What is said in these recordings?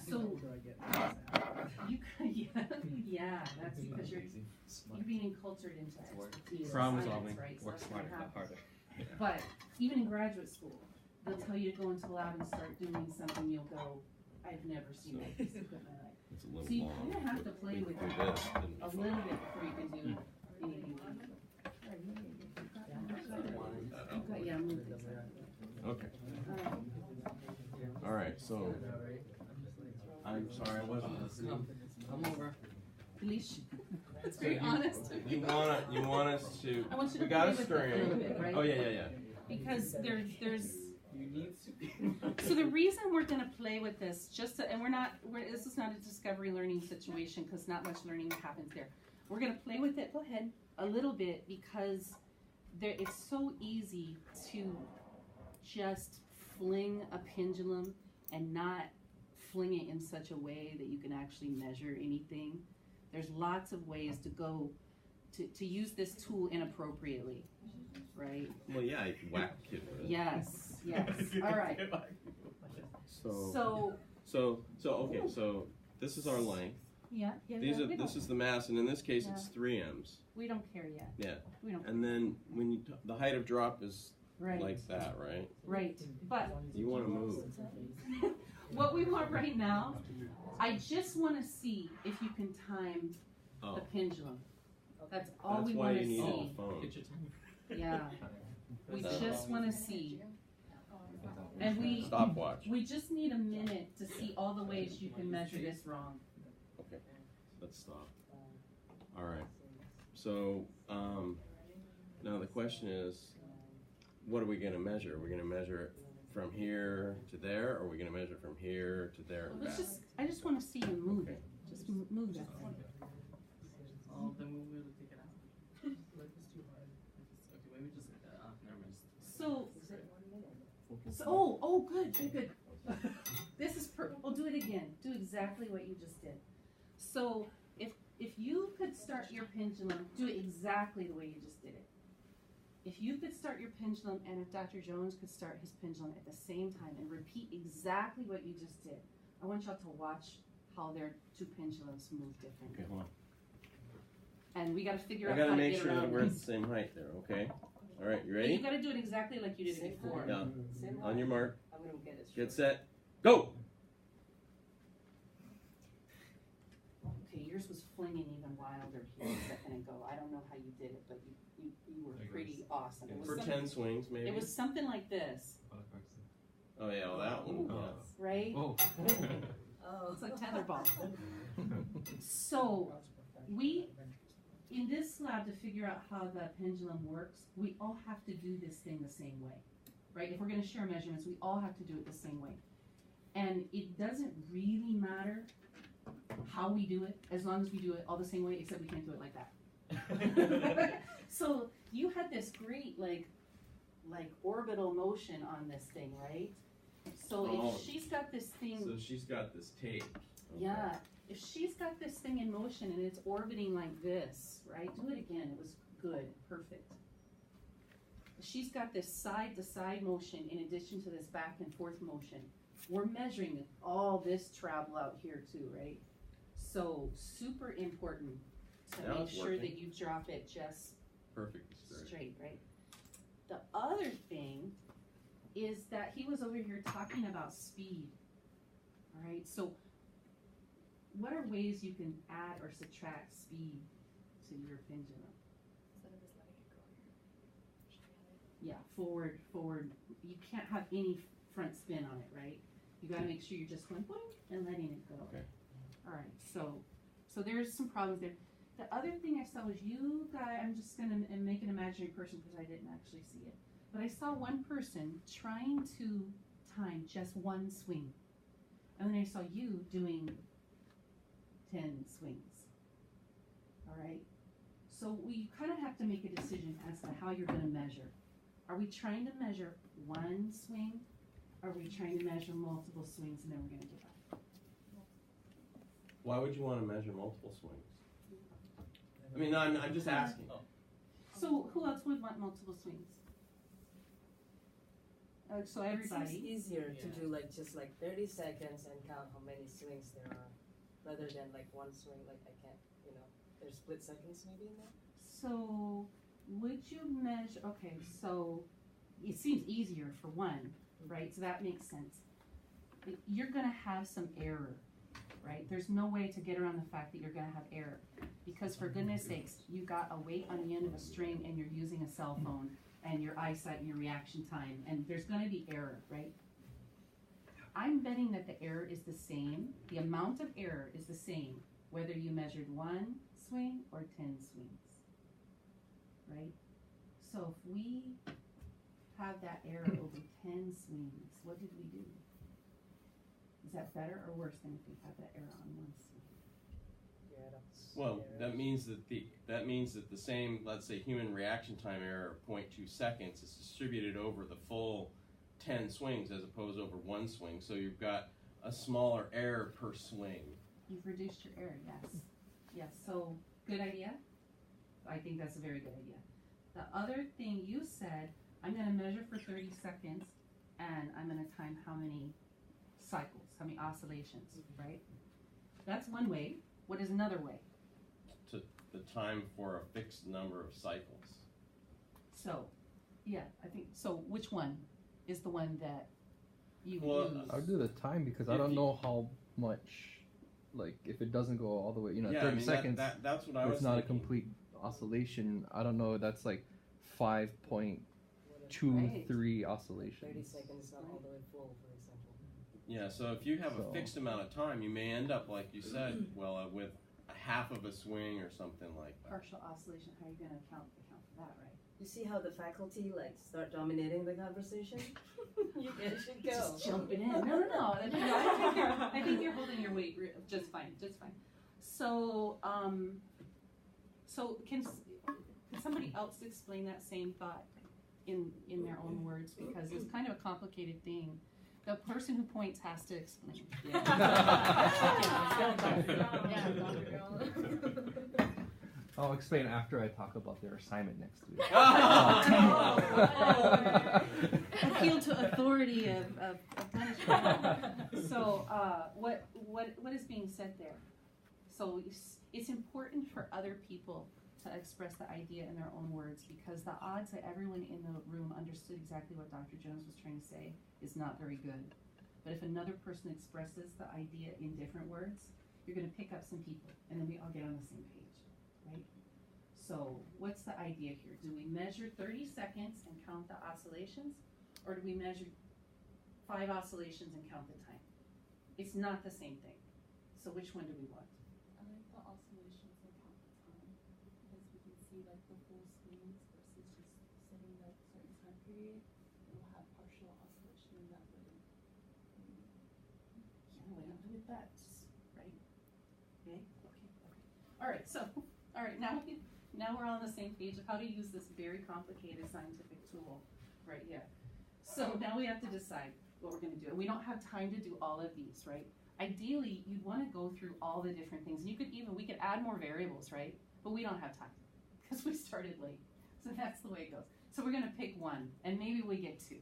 So you yeah, that's because you're being enculturated into expertise. Problem science, solving. right? So Work that's smarter, gonna not happen. harder. But even in graduate school, they'll tell you to go into the lab and start doing something. You'll go, I've never seen that piece of equipment like. It's a little So you long. kind of have to play with Do it this, a didn't you? little bit before you can do anything. Yeah, move this. Okay. All right. So I'm sorry, I wasn't listening. Come over. Leash. It's very honest. You want us to? I want you to We got play a with it a little string. bit, right? Oh yeah. Because there's. You need to. So the reason we're going to play with this, and this is not a discovery learning situation because not much learning happens there. We're going to play with it. Go ahead a little bit because it's so easy to just fling a pendulum and not fling it in such a way that you can actually measure anything. There's lots of ways to go to use this tool inappropriately, right? Well, yeah, you can whack a kid with it. Yes. All right. Okay. So this is our length. Yeah. This is the mass, and in this case, it's 3 m's. We don't care yet. Yeah. We don't. And then when the height of drop is Right. like that, right? Right. But You want to move. what we want right now, I just want to see if you can time Oh, the pendulum. That's all that's we why want you to need see. a phone. Get your time. Yeah. We That's- just want to see. And Stopwatch. we just need a minute to see all the ways you can measure this wrong. Okay, let's stop. All right. So now the question is, what are we going to measure? Are we going to measure it from here to there, or are we going to measure from here to there and back? I just want to see you move it. Just move that thing. Oh, then we'll really take it out. Okay, maybe just never mind. So, good. This is We'll do it again. Do exactly what you just did. So, if you could start your pendulum, do it exactly the way you just did it. If you could start your pendulum, and if Dr. Jones could start his pendulum at the same time and repeat exactly what you just did, I want y'all to watch how their two pendulums move differently. Okay, hold on. And we got to figure I out got how to to make get sure that around we're at this. the same height there, okay? All right, you And you ready? got to do it exactly like you did it before. Yeah. On your mark. I'm gonna get it. Get set. Go! Okay, yours was flinging even wilder here a second ago. I don't know how you did it, but you were pretty awesome. It was For something- 10 swings, maybe? It was something like this, Oh, yeah, well, that one. Yeah. right? Oh. Oh, it's like tetherball. So in this lab, to figure out how the pendulum works, we all have to do this thing the same way, right? If we're going to share measurements, we all have to do it the same way. And it doesn't really matter how we do it, as long as we do it all the same way, except we can't do it like that. So you had this great like orbital motion on this thing, right? So Oh. if she's got this thing, So she's got this tape. Okay. yeah, if she's got this thing in motion and it's orbiting like this, right? Do it again. It was good, perfect. She's got this side-to-side motion in addition to this back and forth motion. We're measuring all this travel out here too, right? So super important to Now make it's sure working. that you drop it just Perfect. straight, right? The other thing is that he was over here talking about speed. All right, so what are ways you can add or subtract speed to your pendulum? Instead of just letting it go here. Yeah, forward. You can't have any front spin on it, right? You got to make sure you're just going boing and letting it go. Okay. All right, so there's some problems there. The other thing I saw was you guys, I'm just going to make an imaginary person because I didn't actually see it. But I saw one person trying to time just one swing. And then I saw you doing 10 swings. All right? So we kind of have to make a decision as to how you're going to measure. Are we trying to measure one swing? Or are we trying to measure multiple swings and then we're going to give up? Why would you want to measure multiple swings? I mean, I'm just asking. So who else would want multiple swings? So It everybody. seems easier to Yeah. do like just like 30 seconds and count how many swings there are, rather than like one swing. Like I can't, there's split seconds maybe in there. So would you measure? Okay, so it seems easier for one, right? So that makes sense. You're gonna have some error, right? There's no way to get around the fact that you're gonna have error, because for goodness sakes, you got a weight on the end of a string and you're using a cell phone and your eyesight and your reaction time, and there's gonna be error, right? I'm betting that the error is the same. The amount of error is the same whether you measured 1 swing or 10 swings, right? So if we have that error over 10 swings, what did we do? Is that better or worse than if we had that error on 1 swing? Yeah, that's. Well, that means that the same, let's say, human reaction time error of 0.2 seconds is distributed over the full 10 swings as opposed over 1 swing. So you've got a smaller error per swing. You've reduced your error, yes. Yes, so good idea. I think that's a very good idea. The other thing you said, I'm going to measure for 30 seconds and I'm going to time how many cycles, how many oscillations, right? That's one way. What is another way? To the time for a fixed number of cycles. So, yeah, I think, so which one is the one that you Well, use? I'll do the time because I If don't you- know how much, like, if it doesn't go all the way, Yeah, 30 I mean, seconds, that's what I was it's not a thinking. complete oscillation. I don't know, that's like 5.23 Right. oscillations. 30 seconds is not all the way full, for example. Yeah, so if you have a So- fixed amount of time, you may end up, like you said, with a half of a swing or something like that. Partial oscillation, how are you going to account for that, right? You see how the faculty like start dominating the conversation? You guys should go. Just jumping in. No. I think you're holding your weight just fine, just fine. So, so can somebody else explain that same thought in their own words, because it's kind of a complicated thing. The person who points has to explain. I'll explain after I talk about their assignment next week. Appeal to authority of punishment. So, what is being said there? So it's important for other people to express the idea in their own words, because the odds that everyone in the room understood exactly what Dr. Jones was trying to say is not very good. But if another person expresses the idea in different words, you're going to pick up some people, and then we all get on the same page, right? So what's the idea here? Do we measure 30 seconds and count the oscillations, or do we measure 5 oscillations and count the time? It's not the same thing. So which one do we want? I like the oscillations and count the time, because we can see like the full swings versus just setting like a certain time period. It will have partial oscillation in that way. Yeah, what do you do with that? Right? Okay. All right. So, all right. Now we're all on the same page of how to use this very complicated scientific tool right here. So now we have to decide what we're going to do. And we don't have time to do all of these, right? Ideally, you'd want to go through all the different things. And we could add more variables, right? But we don't have time because we started late. So that's the way it goes. So we're going to pick one, and maybe we get 2.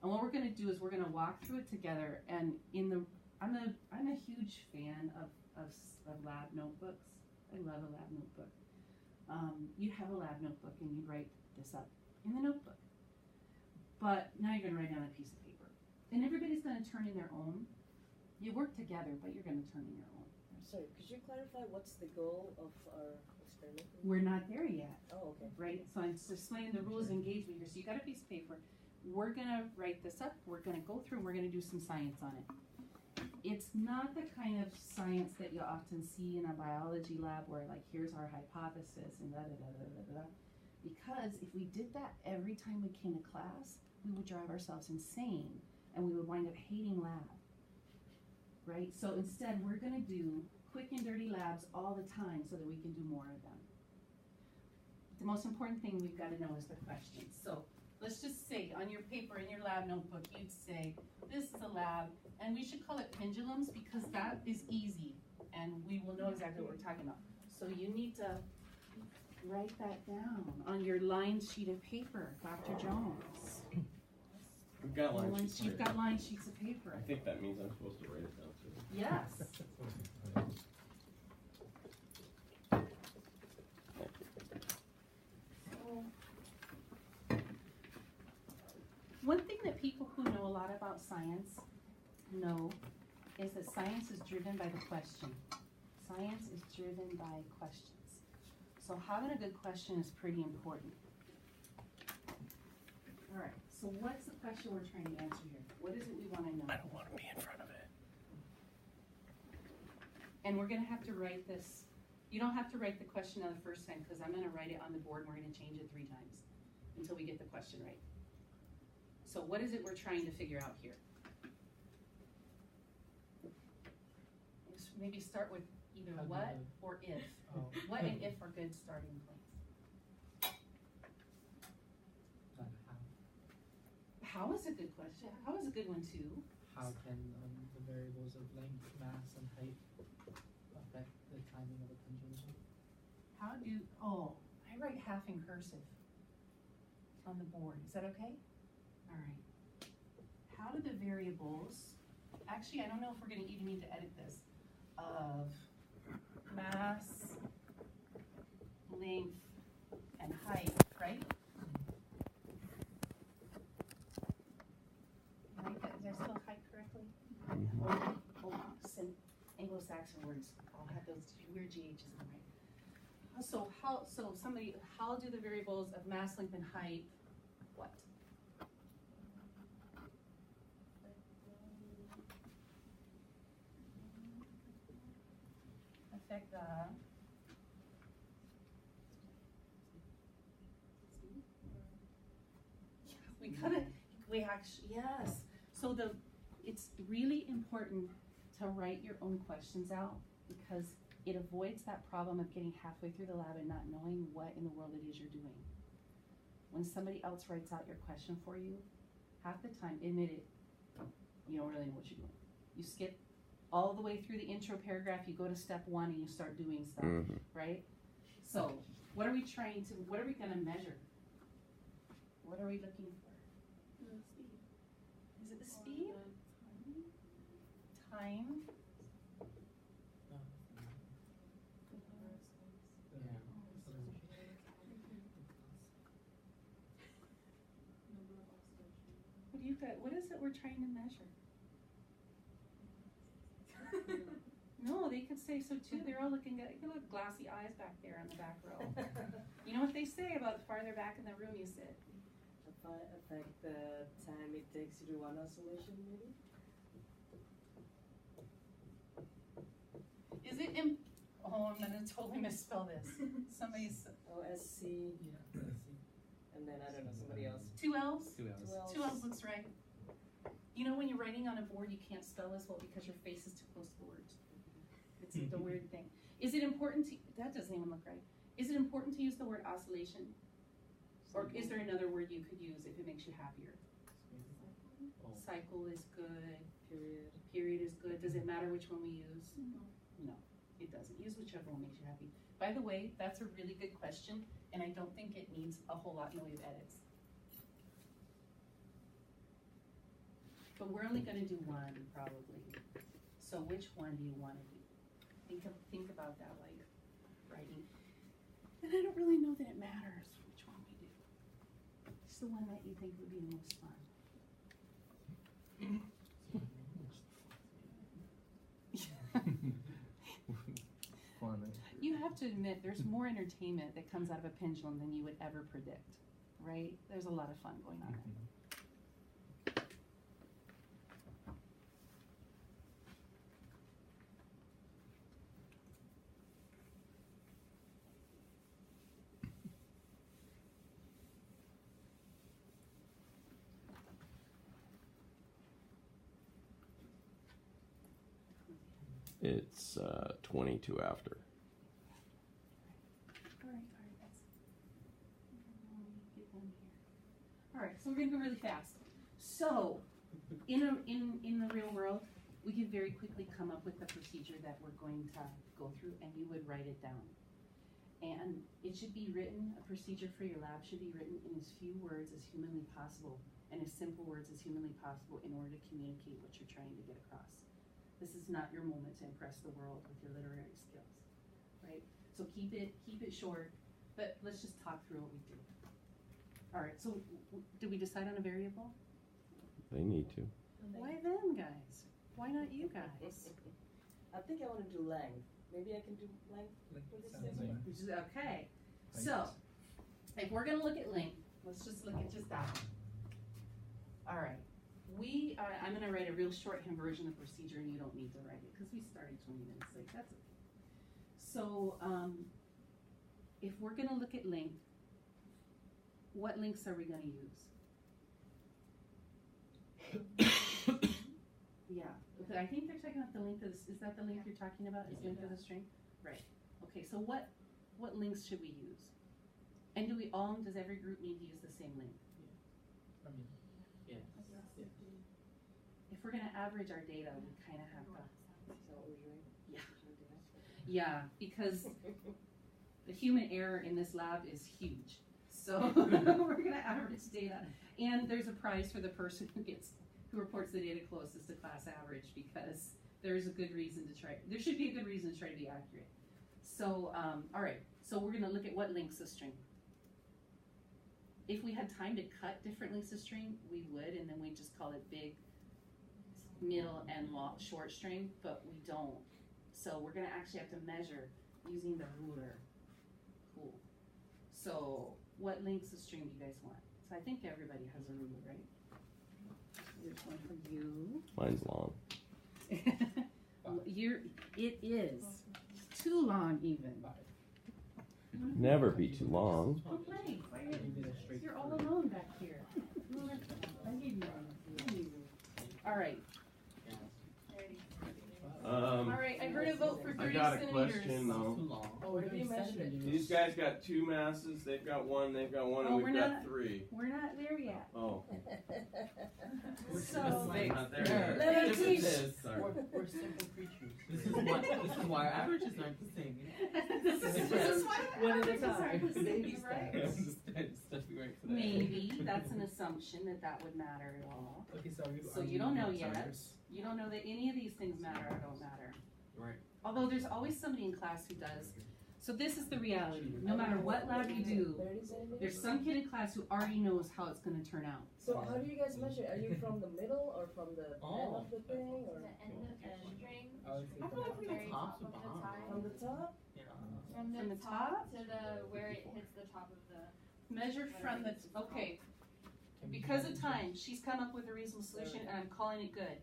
And what we're going to do is we're going to walk through it together. And I'm a huge fan of lab notebooks. I love a lab notebook. You have a lab notebook and you write this up in the notebook. But now you're going to write down a piece of paper. And everybody's going to turn in their own. You work together, but you're going to turn in your own. Sorry, could you clarify what's the goal of our experiment? We're not there yet, Oh, okay. right? So I'm just explaining the rules of engagement here. So you got a piece of paper. We're going to write this up. We're going to go through and we're going to do some science on it. It's not the kind of science that you often see in a biology lab where, like, here's our hypothesis and da-da-da-da-da-da. Because if we did that every time we came to class, we would drive ourselves insane and we would wind up hating lab, right? So instead, we're going to do quick and dirty labs all the time so that we can do more of them. The most important thing we've got to know is the questions. So let's just say on your paper, in your lab notebook, you'd say, this is a lab, and we should call it pendulums because that is easy, and we will know exactly what we're talking about. So you need to write that down on your lined sheet of paper, Dr. Jones. We've got line Once sheets you've here. got line sheets of paper. I think that means I'm supposed to write it down too. Yes. One thing that people who know a lot about science know is that science is driven by the question. Science is driven by questions. So having a good question is pretty important. All right, so what's the question we're trying to answer here? What is it we want to know? I don't want to be in front of it. And we're gonna have to write this. You don't have to write the question on the first time because I'm gonna write it on the board and we're gonna change it 3 times until we get the question right. So what is it we're trying to figure out here? Let's maybe start with either what or if. Oh. What and if are good starting points. How is a good question? How is a good one too? How can the variables of length, mass, and height affect the timing of a pendulum? How do, oh, I write half in cursive on the board. Is that okay? All right. How do the variables, actually, I don't know if we're gonna even need to edit this, of mass, length, and height, right? Did I spell height correctly? Oh, some Anglo-Saxon words all have those weird GHs in them, right? So how do the variables of mass, length, and height, what? Affect the yes. So it's really important to write your own questions out because it avoids that problem of getting halfway through the lab and not knowing what in the world it is you're doing. When somebody else writes out your question for you, half the time, admit it, you don't really know what you're doing. You skip all the way through the intro paragraph, you go to step 1 and you start doing stuff, right? So what are we gonna measure? What are we looking for? The speed. Is it the speed? Time? What is it we're trying to measure? No, they could say so too. They're all looking at, you look glassy eyes back there on the back row. You know what they say about the farther back in the room you sit? Affect the time it takes you to one oscillation, maybe? Is it oh, I'm gonna totally misspell this. Somebody's OSC, Yeah. and then I don't know, somebody else. 2 L's? 2 hours. 2 L's looks right. You know when you're writing on a board you can't spell as well because your face is too close to the words. It's the weird thing. Is it important to, that doesn't even look right. Is it important to use the word oscillation? Or is there another word you could use if it makes you happier? Oh. Cycle is good. Period. Period is good. Does it matter which one we use? No. No, it doesn't. Use whichever one makes you happy. By the way, that's a really good question, and I don't think it needs a whole lot in the way of edits. But we're only going to do one, probably. So which one do you want to do? Think about that while you're writing. And I don't really know that it matters which one we do. It's the one that you think would be the most fun. You have to admit, there's more entertainment that comes out of a pendulum than you would ever predict, right? There's a lot of fun going on there. It's 22 after. All right, so we're gonna go really fast. So, in the real world, we could very quickly come up with the procedure that we're going to go through, and you would write it down. And it should be written, a procedure for your lab should be written in as few words as humanly possible. and as simple words as humanly possible in order to communicate what you're trying to get across. This is not your moment to impress the world with your literary skills, right? So keep it short, but let's just talk through what we do. All right, so did we decide on a variable? They need to. Why them guys? Why not you guys? I think I want to do length. Maybe I can do length for this Sounds thing. like- Which is okay. So, if we're gonna look at length, let's just look at just that one. All right, I'm gonna write a real shorthand version of the procedure, and you don't need to write it because we started 20 minutes late. That's okay. So, if we're gonna look at length, what links are we gonna use? Yeah, okay, I think they're talking about the length of this. Is that the length you're talking about? Is length of the string? Right. Okay, so what links should we use? And does every group need to use the same length? I mean, Yeah. If we're gonna average our data, we kinda have to. Is that what we're doing? Yeah. Yeah, because the human error in this lab is huge. So we're gonna average data. And there's a prize for the person who reports the data closest to class average, because there should be a good reason to try to be accurate. So, all right, so we're gonna look at what links a string. If we had time to cut different links of string, we would, and then we just call it big, middle, and long, short string, but we don't. So we're gonna actually have to measure using the ruler. Cool. So what links of string do you guys want? So I think everybody has a ruler, right? There's one for you. Mine's long. It is too long even. Never be too long. Okay, maybe they're straight you're all through. alone back here. I gave you one. All right. All right, I heard a vote for 30 I got a centimeters. question though. Too long. Oh, where do you measure it? These guys got two masses, they've got one, and Oh, we've we're got not- three. We're not there yet. Oh. So, Not there. Let her Yes, teach. it is. Sorry. We're simple creatures. This is why our averages aren't the same. this is why One at a averages time. aren't the same, Baby right? steps. Maybe, that's an assumption that would matter at all. Okay, so So you don't know yet. You don't know that any of these things matter or don't matter. Right. Although there's always somebody in class who does. So this is the reality. No matter what lab you do, 30 centimeters? there's some kid in class who already knows how it's gonna turn out. So how do you guys measure? Are you from the middle or from the end of the thing or The end of the string. I would say I feel like we Very the top top to of the bottom. tie. from the top? Yeah. From the top? To the, where it hits the top of the. Measure from the, okay, because of time, she's come up with a reasonable solution and I'm calling it good.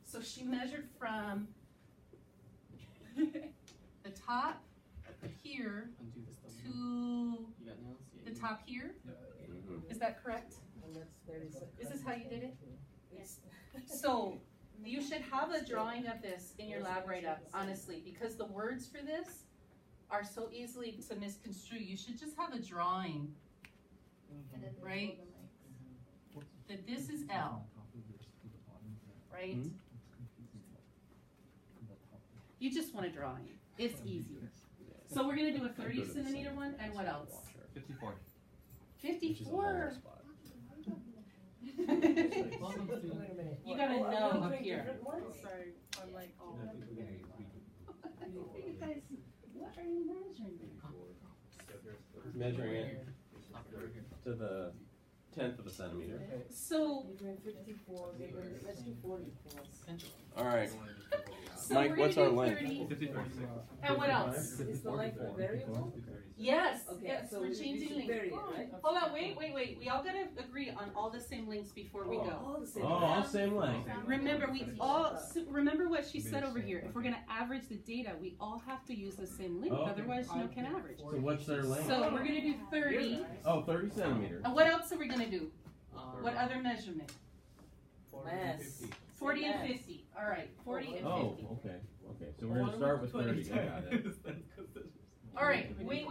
So she measured from the top here Undo this stuff. to You got nails? Yeah, the you- top here. Mhm. Is that correct? And that's 30 seconds. Is this how you did it? It's So you should have a drawing of this in your lab write-up, honestly, because the words for this are so easily to misconstrue. You should just have a drawing And then the Right. golden length. that this is L, right? Mhm. You just want a drawing. It's easy. So we're gonna do a 30 centimeter one, and what else? 54. Which is a long 54. spot. Welcome to. Wait a minute. You gotta Oh, are we know doing up here. different ones? Sorry, I'm like, oh. You guys, what are you measuring? Measuring it to the 1/10 of a centimeter. So, You're doing 54, let's do 40. All right, so Mike, we're what's gonna our do length? 30. And what else? Is the length a variable? Yes, Okay, yes, so we're we changing should links. vary it, right? Hold on, wait. We all gotta agree on all the same links before we go. All the same. Oh, all same length. Remember, remember what she said over here. If we're gonna average the data, we all have to use the same link, Oh, okay. otherwise no can average. So what's their length? So we're gonna do 30. Oh, 30 centimeters. And what else are we gonna do? What other measurement? Mass. 40 and 50. All right, 40 and Oh, 50. okay. So we're gonna start with 30. I got it. All right, wait.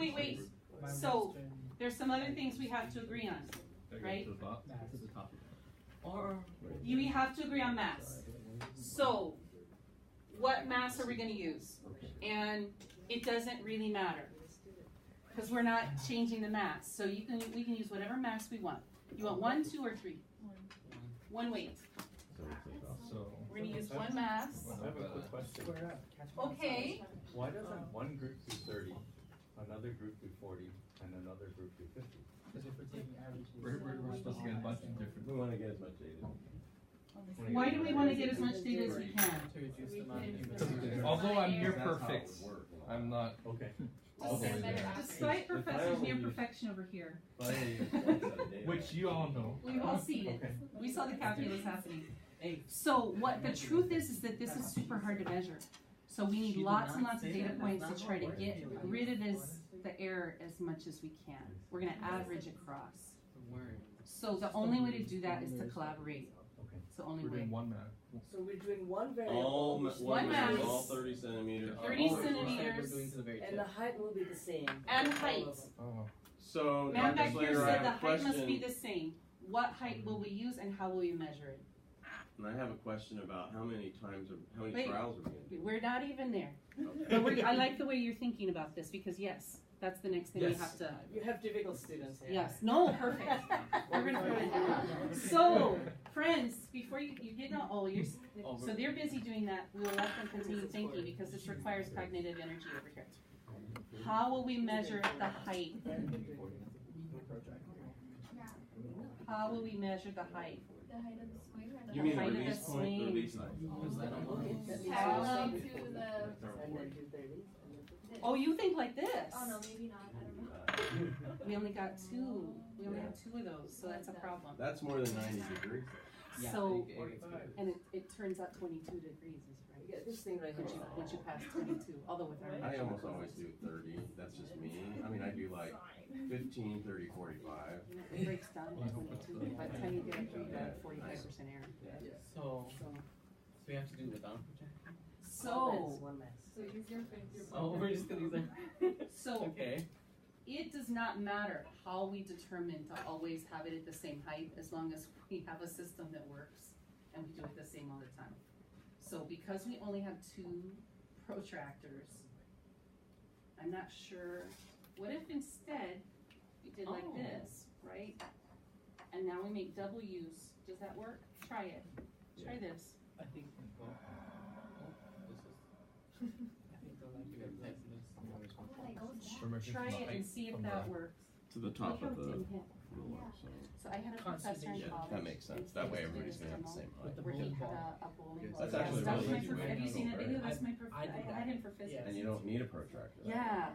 My So- master There's some other things we have to agree on, right? mass. Or. We have to agree on mass. So, what mass are we gonna use? And it doesn't really matter, because we're not changing the mass. So we can use whatever mass we want. You want 1, 2, or 3? one weight. So we take off. So, We're gonna use one mass. I have a quick question. Okay. Why doesn't one group do 30, another group do 40, and another group do 50? Because if we're taking averages. we're supposed to get a bunch of different. We want to get as much data. Why do we want to get as much data as we can? To reduce the amount of Because although I'm near That's how it perfect, would work, you know. I'm not. Okay. Despite professors near perfection over here, Which you all know. we've all seen it. Okay. We saw the calculus happening. So what the truth is that this is super hard to measure. So we need lots and lots of data points to try to get rid of the error as much as we can. We're gonna average across. So the only way to do that is to collaborate. Okay. It's the only We're way. doing one math. So we're doing one All, variable, ma- which One one mass. all 30 centimeters. 30 all- centimeters. We're doing to the very and tip. the height will be the same. And for all height. of them. Oh. So, Man Dr. back here Slater, I said the have a height must be question, the same. What height will we use and how will we measure it? and I have a question about how many Wait. trials are we going to do? We're not even there. Okay. But I like the way you're thinking about this because yes, that's the next thing we Yes. have to. You have difficult students here. Yes. No. Perfect. We're gonna put it. So, friends, before you get no. Oh, you're. So they're busy doing that. We will let them continue thinking because this requires cognitive energy over here. How will we measure the height? How will we measure the height? The height of the swing or the You mean height of the release point, swing. release height? Okay, that makes parallel sense. to the, And then do 30. Oh, you think like this? oh no, maybe not, I don't know. We only got two. We only have two of those, so that's a problem. That's more than 90 degrees. So, and it turns out 22 degrees is right. Yeah, this thing right here. Once you pass 22, although with our. I almost always do 30. That's just me. I mean, I do like 15, 30, 45. It breaks down to 22. By the time you get up to that 45% error. So So, we have to do without projection? so, One mass. So use your finger. Oh, we're just gonna use that. so Okay. it does not matter how we determine to always have it at the same height as long as we have a system that works and we do it the same all the time. So because we only have two protractors, I'm not sure, what if instead we did like Oh. this, right? And now we make W's, does that work? Try it, try this. I think, well, This is. I think they'll like You it. guys type this. Permission Try from the it and height see if from that the- works. To the Look top how of it the didn't hit. ruler. So I had a professor in Conservation. college. That makes sense. That way everybody's going to have the same height. Where he had a bowling ball. That's Yeah, actually that was really my easy prof- way Have to you go seen that for it. video? That's my prof- I did I had him for physics. Yes. And you don't need a protractor. Yeah,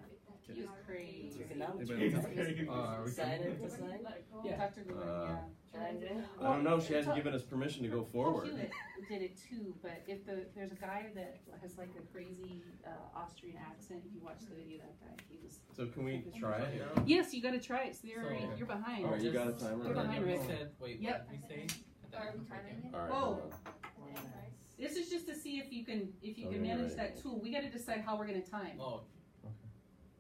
he was crazy. Trigonometry. Are we Sine coming? and cosine. Yeah. Dr. Lewin, yeah. Triangle. I don't know. She hasn't given us permission to go Well, forward. Hewitt did it too, but if there's a guy that has like a crazy Austrian accent, if you watch the video, that guy, he was. So can we try it now? Yes, you gotta try it, so So- you're behind. All right, you got a timer? You're behind, We Rick. said, wait, Yep. what did we say? Are we timing it? All right. Whoa. hold on. This is just to see if you can Okay, manage right. that tool. We gotta decide how we're gonna time. Oh,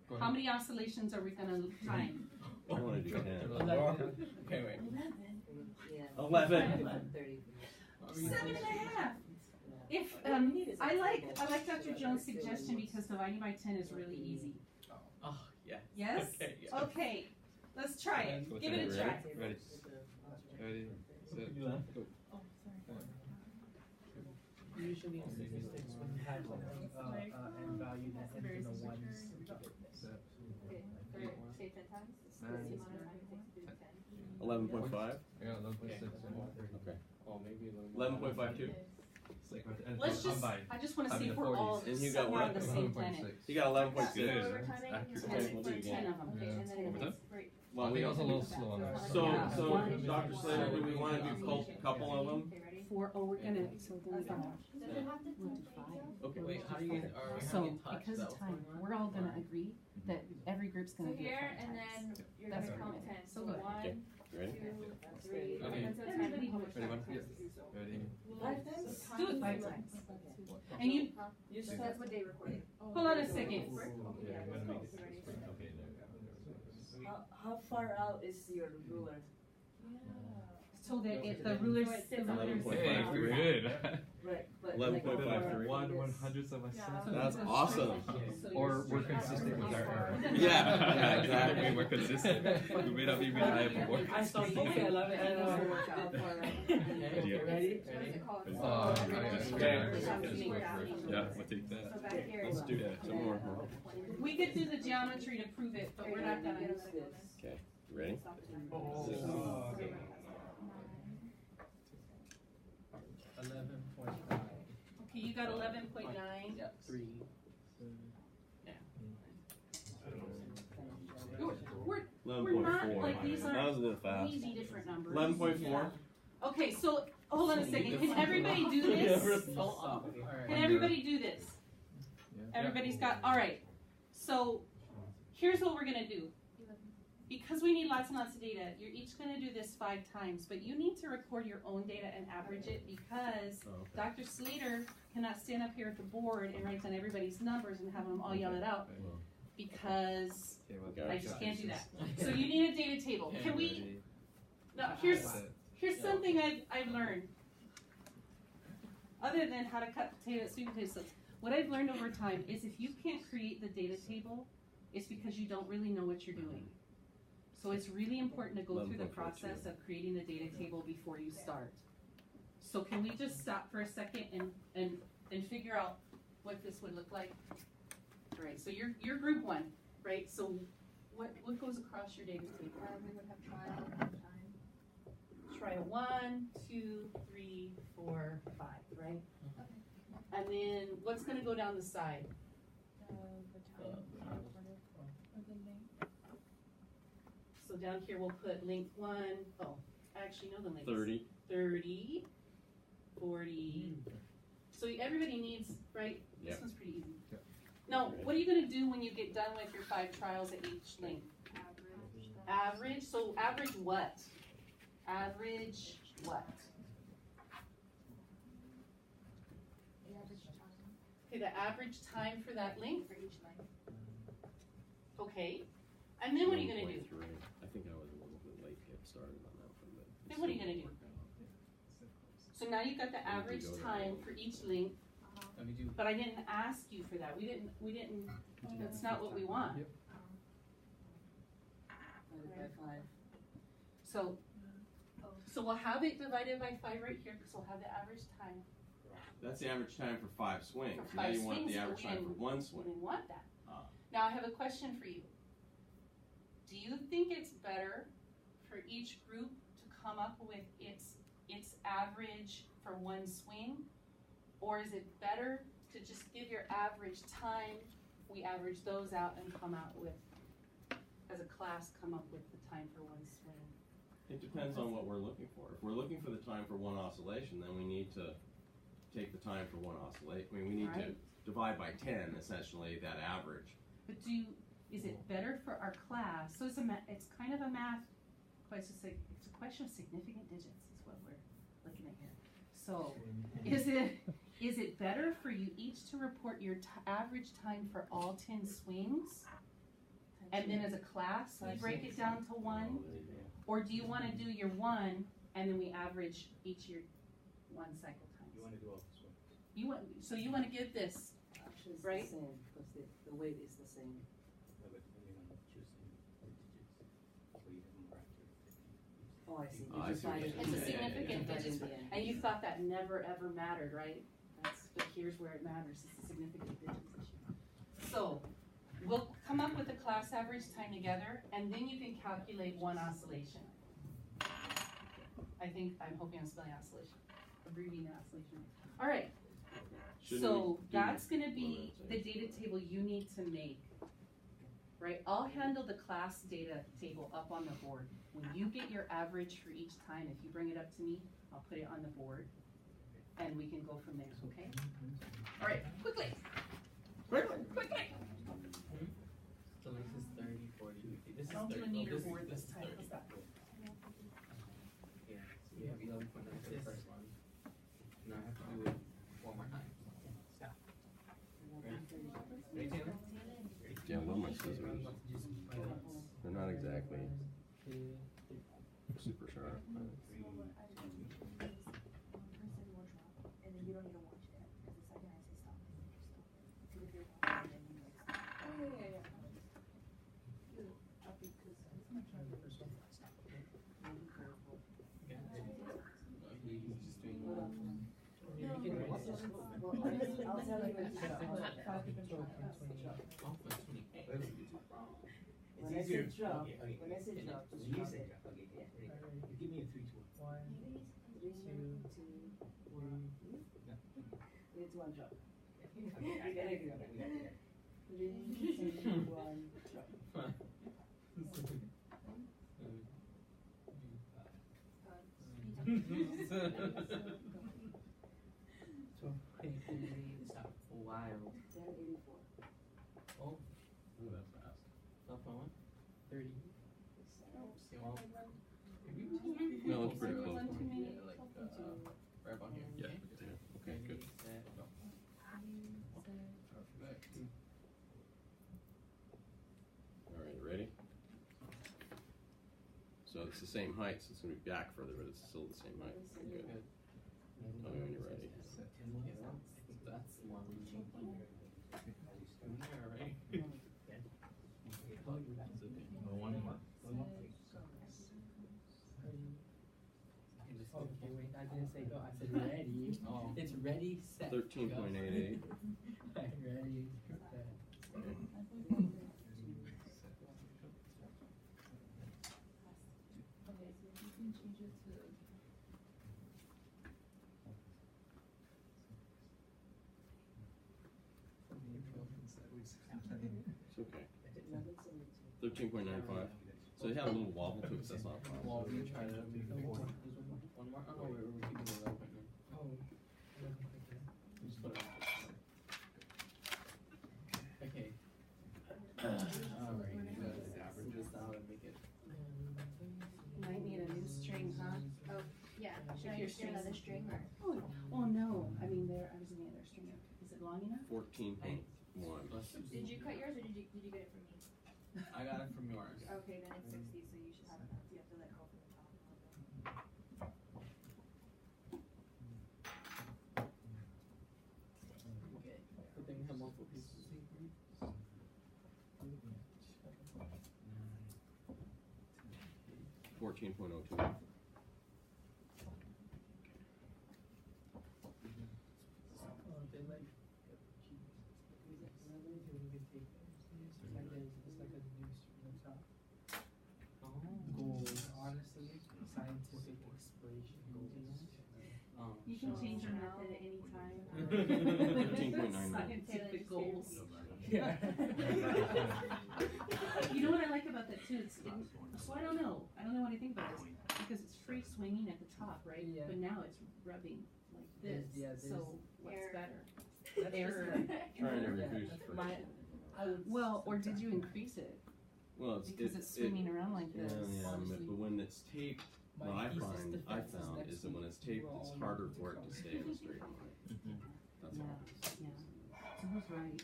Go How ahead. many oscillations are we gonna time? I want to do 10. okay, wait. Yeah. 11. 30. 7.5. If I like Dr. Jones' suggestion because dividing by 10 is really easy. Oh, yeah. Yes? Okay, yeah. Okay, let's try it. Give it a try. Ready? Ready? Set. Go. Usually in statistics, when you have something, n value that ends in a ones. Set. Say 10 times? Nine. The amount of time it takes to do 10. 11.5. Yeah, 11.6. Okay. Oh, maybe 11.52. And Let's just, combined. I just wanna I'm see in if the we're all 40s. And you got somewhere on what? the same planet. 11.6. You got 11.6. So we're timing Accurate. your Okay, we'll do it For 10 again. of them. Okay, and then Over it's right. Well, I we think I was a don't. little slow on that. So, Yeah. Dr. Slater, do we want to do couple of them? Okay, ready? We're gonna, so then we're gonna, Does it have to we'll do touch 5. Okay. Wait, how do you get, are we So, having touch? because Is of that time, what's going on? we're all gonna agree that every group's So gonna do it here, 5 and times. then you're That's gonna what count we're 10. So So good. 1, Okay. You ready? 2, 3. Okay. Depends on the Everybody time, how much Ready, time one? it takes to do so. Ready? 5 times? Do it 5 times. And you, You So said that's what they recorded. hold on a second. Yeah, I'm gonna make it. Okay, there we go. how far out is your ruler? so that if the rulers, the rulers. 11.53. Hey, you're good. Right, but 11.53. 1/100th of a Yeah. second. That's awesome. So Or you're- we're consistent with our error. Yeah, exactly. We're consistent. We may not be reliable. I still think I love it. I don't know. Yeah. Ready? Yeah, we'll take that. So back here. Let's do that. Some more. We could do the geometry to prove it, but we're not gonna. Okay, you ready? Oh. 11.5. Okay, you got 11.9. Yeah, 3. We're not, like, these That aren't was a little fast. easy different numbers. 11.4. Okay, so hold on a second. Can everybody do this? Can everybody do this? Everybody's got, all right. So here's what we're gonna do. Because we need lots and lots of data, you're each gonna do this 5 times, but you need to record your own data and average it because Dr. Slater cannot stand up here at the board and write down everybody's numbers and have them all yell it out because I just can't do that. So you need a data table. Can we, no, here's something I've learned. Other than how to cut potatoes, sweet potatoes, what I've learned over time is if you can't create the data table, it's because you don't really know what you're doing. So it's really important to go through the process of creating the data table before you start. So can we just stop for a second and figure out what this would look like? Right, so you're group 1, right? So what goes across your data table? We would have trial time. Try 1, 2, 3, 4, 5, right? And then what's gonna go down the side? The time or the length. So down here we'll put link 1, oh, I actually know the links. 30. 30, 40. So everybody needs, right? This Yep. one's pretty easy. Yep. Now, what are you gonna do when you get done with your 5 trials at each link? Average, so average what? Average what? The average time Okay, the average time for that link, for each line. okay. And then what are you gonna do? 1.3. I think I was a little bit late to get started on that one, but. Then what are you gonna do? So now you've got the average time for each link, Let me do. but I didn't ask you for that. We didn't, that's not what we want. Divided by 5. So we'll have it divided by 5 right here, because we'll have the average time. That's the average time for 5 swings. For Now 5 you want swings, the but average we time for didn't- 1 We swing. didn't want that. Ah. Now I have a question for you. Do you think it's better for each group to come up with its average for 1 swing? Or is it better to just give your average time, we average those out and come out with, as a class, come up with the time for 1 swing? It depends on what we're looking for. If we're looking for the time for 1 oscillation, then we need to take the time for 1 oscillation. I mean, we need to Right. divide by 10, essentially, that average. But is it better for our class? So it's kind of a math question. It's a question of significant digits is what we're looking at here. So is it better for you each to report your average time for all 10 swings? And then as a class, we break it down to 1? Or do you want to do your 1 and then we average each your 1 cycle times? You want to do all this one? You want to give this, Actually, it's Right? the same because the weight is the same. No, but I mean, I'm choosing digits. So you have more accurate. Oh, I see. Oh, I see what you're it's a Yeah, yeah, significant yeah. digits. And you thought that never ever mattered, right? But here's where it matters, it's a significant digits issue. So, we'll come up with the class average time together, and then you can calculate 1 oscillation. I'm hoping I'm spelling oscillation, abbreviating oscillation. All right, Shouldn't so we do that's gonna be one the at a time? data table you need to make. Right, I'll handle the class data table up on the board. When you get your average for each time, if you bring it up to me, I'll put it on the board, and we can go from there, okay? All right, quickly. Quickly. So this is 30, 40, 50. This is I'll do 30. a neater this is- board this this is time. 30. How's that? Yeah, so we have 11.9 for the first one. Now I have to do it 4 more times. Stop. Ready, Taylor? Yeah, well, my scissors, they're not exactly. super sharp. So what I do is person will drop, and then you don't even watch it because the second I say stop, you just stop it. Because if you're watching, then you like stop. Oh yeah. Up because it's much harder to stop. He's just doing No, No, you can I'll tell you Yeah. five different So, tries. 20 shots. Oh, for 28. When I say drop, when I say drop, just You drop say it. drop, okay, yeah. Alright. Give me a 3, 2, 1. 1, 3, 2, 1. It's one drop. Okay, I got it. We got it. 3, 2, 1, drop. So, hey, Stop. Wild. 1084. Oh, Ooh, that's fast. stop on one. 30. Well, No, it's pretty close. One too many. Like, right about here. Yeah. Okay, good. Set, go. Perfect. All right, you ready? So it's the same height, so it's gonna be back further, but it's still the same height. Good. Good. Tell me when you're ready. Okay, that's one. Yeah, right? One more. Okay, wait, I didn't say go, I said ready. Oh. It's ready, set. 13.88. I'm ready. Okay, so you can change it to. It's okay. 1172. 13.95. So it had a little wobble to it, so that's not a problem. Well, we tried it. One more? Oh, no, we're keeping it up right now. Oh. Just put it on. Okay. Alright, you gotta average this out and make it. Might need a new string, huh? Oh, yeah. Should I Your just get another string or? Oh no, I mean there. I was in the other string. Is it long enough? 14.1. Let's use Did you cut yours or did you get it from me? I got it from yours. Okay, then it's 60, so you should have enough. You have to let go from the top a little bit. Okay. Good thing we have multiple pieces. 14.02. They like, it's like a news from the top. Gold, honestly, scientific inspiration, gold. You can change your method at any time. 13.99. Scientific goals. Yeah. You know what I like about that too? So I don't know what I think about this because it's free swinging at the top, right? Yeah. But now it's rubbing like this. Yeah, so what's Error. better? That's Error. Trying to reduce friction. I would. Well, or did you increase it Well, because it's swinging around like Yeah, this? yeah, but when it's taped, what I found is that when it's taped, it's harder for it to stay in a straight line. That's Yeah, all. yeah. So who's right?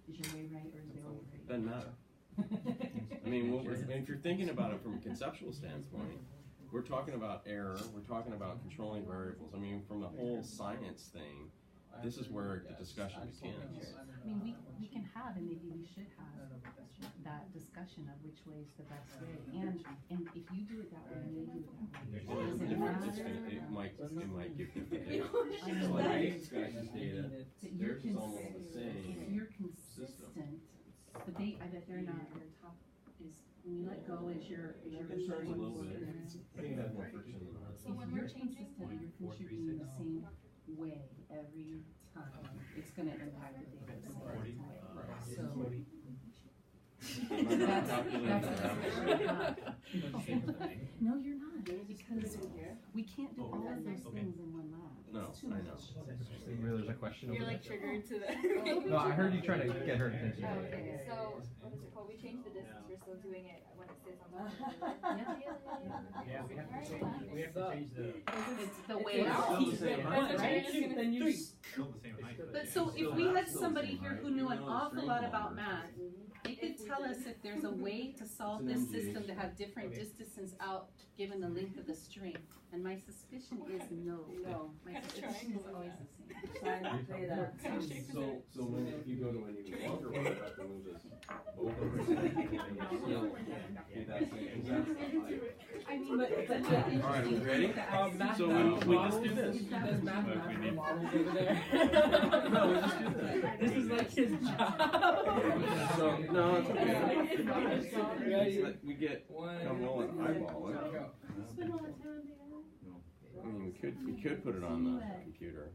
Is your way right or is their way right? Doesn't matter. I mean, if you're thinking about it from a conceptual standpoint, we're talking about error, we're talking about controlling variables. I mean, from the whole science thing, this is where the discussion begins. I mean, we can have, and maybe we should have that discussion of which way is the best way. And if you do it that way and they do it that way, Well, does it matter? it might give different data. I So know like that. these guys' data, But you're theirs is almost the consistent. If same. you're consistent, but I bet they're not. Their top is when you let go is your Concerns a little bit. So I think that's more friction than ours. when you're consistent, you're contributing the same way every time. It's going to impact the data the same way. So I'm not calculating that's that. no, you're not because we can't do all of those things in one lab. No, It's too I much. know. There's a question over You're there. like triggered to the. No, I heard you trying to get her attention. Okay, so what is it called? We changed the distance. We're still doing it when it sits on the. Yeah, we have to change the. It's the way out. Still the same height. Right? Then you Still the same height. But so if we had somebody here who knew an awful lot about math, they could could tell us if there's a way to solve It's an this MGH. system to have different distances out given the length of the string. And my suspicion is no. No. My suspicion is always the same. Try to play that. So when if you go to an even longer one, you have to move this over. I mean, but it's such an All right, we ready? interesting So fact. we just do this. There's mathematical models over there. No, we just do this. This is like his job. So no, it's okay. Ready? It's like we get come roll an eyeball. Right? Go. Spend all the time together. I mean, we could put it on the computer.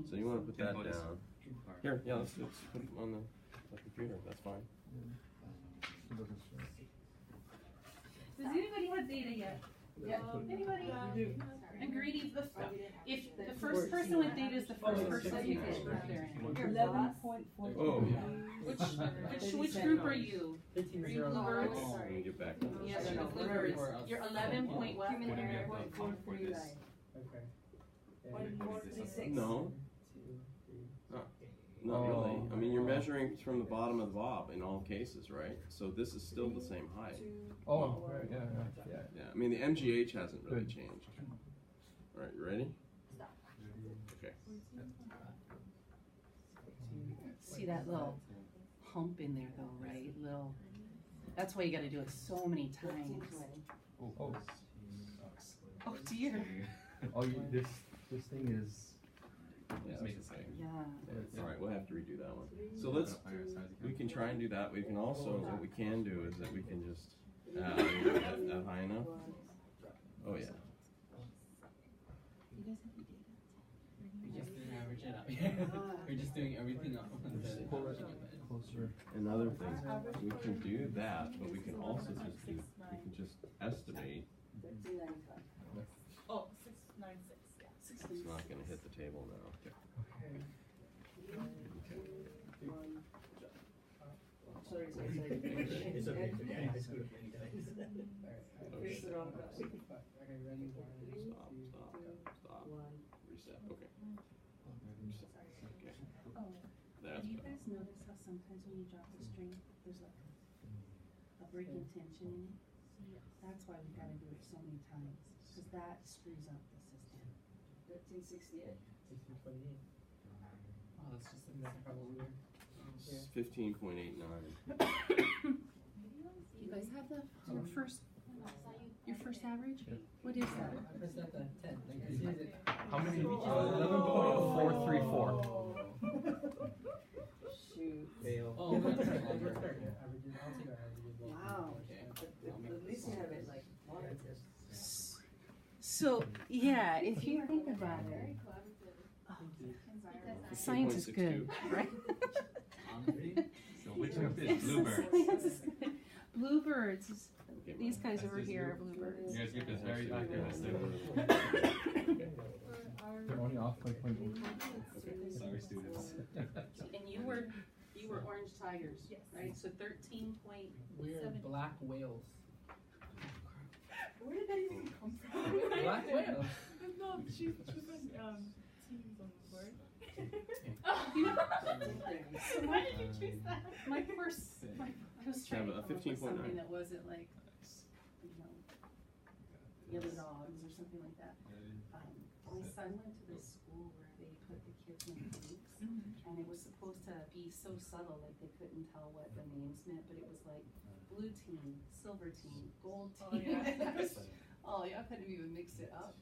So you want to put that down? Here, yeah, let's put it on the computer. That's fine. Does anybody have data yet? Yeah. Anybody? And Greedy, if the first person with data is the first person who gets group they're in. 11.4. Oh, yeah. Which group are you? 15 Are you 0. bluebirds? Let me get back. Yeah, they're the bluebirds. You're 11 point what? Human error 0.439. Okay. 1.436. No, not really. I mean, you're measuring from the bottom of the bob in all cases, right? So this is still the same height. Oh, right, yeah. Yeah, I mean, the MGH hasn't really changed. All right, you ready? Okay. See that little hump in there though, right? Little. That's why you gotta do it so many times. Oh, Oh dear. oh, this thing is. Yeah, that's the same. Yeah. All right, we'll have to redo that one. So we can try and do that. We can also, what we can do is that we can just, that high enough? Oh, yeah. You guys have the data? We just didn't average it out. We're just doing everything up. Pull it closer. Another thing, we can do that, but we can also just do, we can just estimate. 1395. Oh, 696, yeah. It's not gonna hit the table now. Sorry, It's okay. I screwed up many times. Here's the wrong button. Okay, ready? Stop. Reset, okay. Reset, okay. Oh, That's do you better. guys notice how sometimes when you drop the string, there's like a breaking tension in it? That's why we gotta do it so many times, because that screws up the system. 1368. 1628. Oh, that's just That's probably weird. It's 15.89. You guys have your first average? What is that? I pressed that 10. Like, this is it. How many? 11.434. Shoot. Fail. Oh, that's Let's longer. start here. Averages. I'll take our averages. Wow. Okay. At least you have it like monitored. So, yeah, if you think about it, science is good, right? So which group is Bluebirds? Science is good. Bluebirds, Okay, these guys That's over this here are group? bluebirds. Your group is very accurate. They're only off by 0.1. Sorry, students. And you were orange tigers, right? So 13 point. We're black whales. Where did that even come from? Black whales. No, she put teams on the board. You know, So why did you choose that? my course, I was trying to a come up with 15.9. something that wasn't like, you know, yellow dogs or something like that. My son went to this school where they put the kids in groups, and it was supposed to be so subtle, like they couldn't tell what the names meant, but it was like blue team, silver team, gold team. Oh, yeah, I couldn't even mix it up.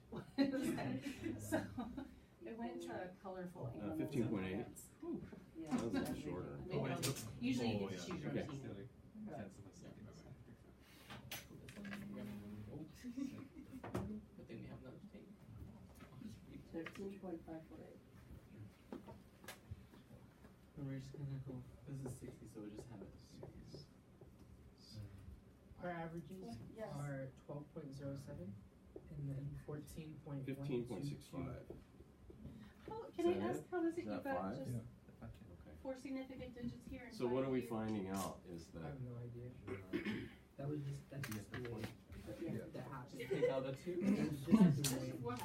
So it went to colorful animals. 15.8. Yeah. That was a little shorter. Usually you get to choose your Okay. team. But then we have another thing. 13.548. And we're just gonna go, this is 60, so we'll just have it. Our averages Yes. are 12.07 and then 14.125. 15.65. Can Is I that ask, it? how is it Is you that got 5? just Okay. 4 significant digits here and So what 5 are we here? finding out is I that have no idea. That's just the way that happens. Take out the 2. It's just the way.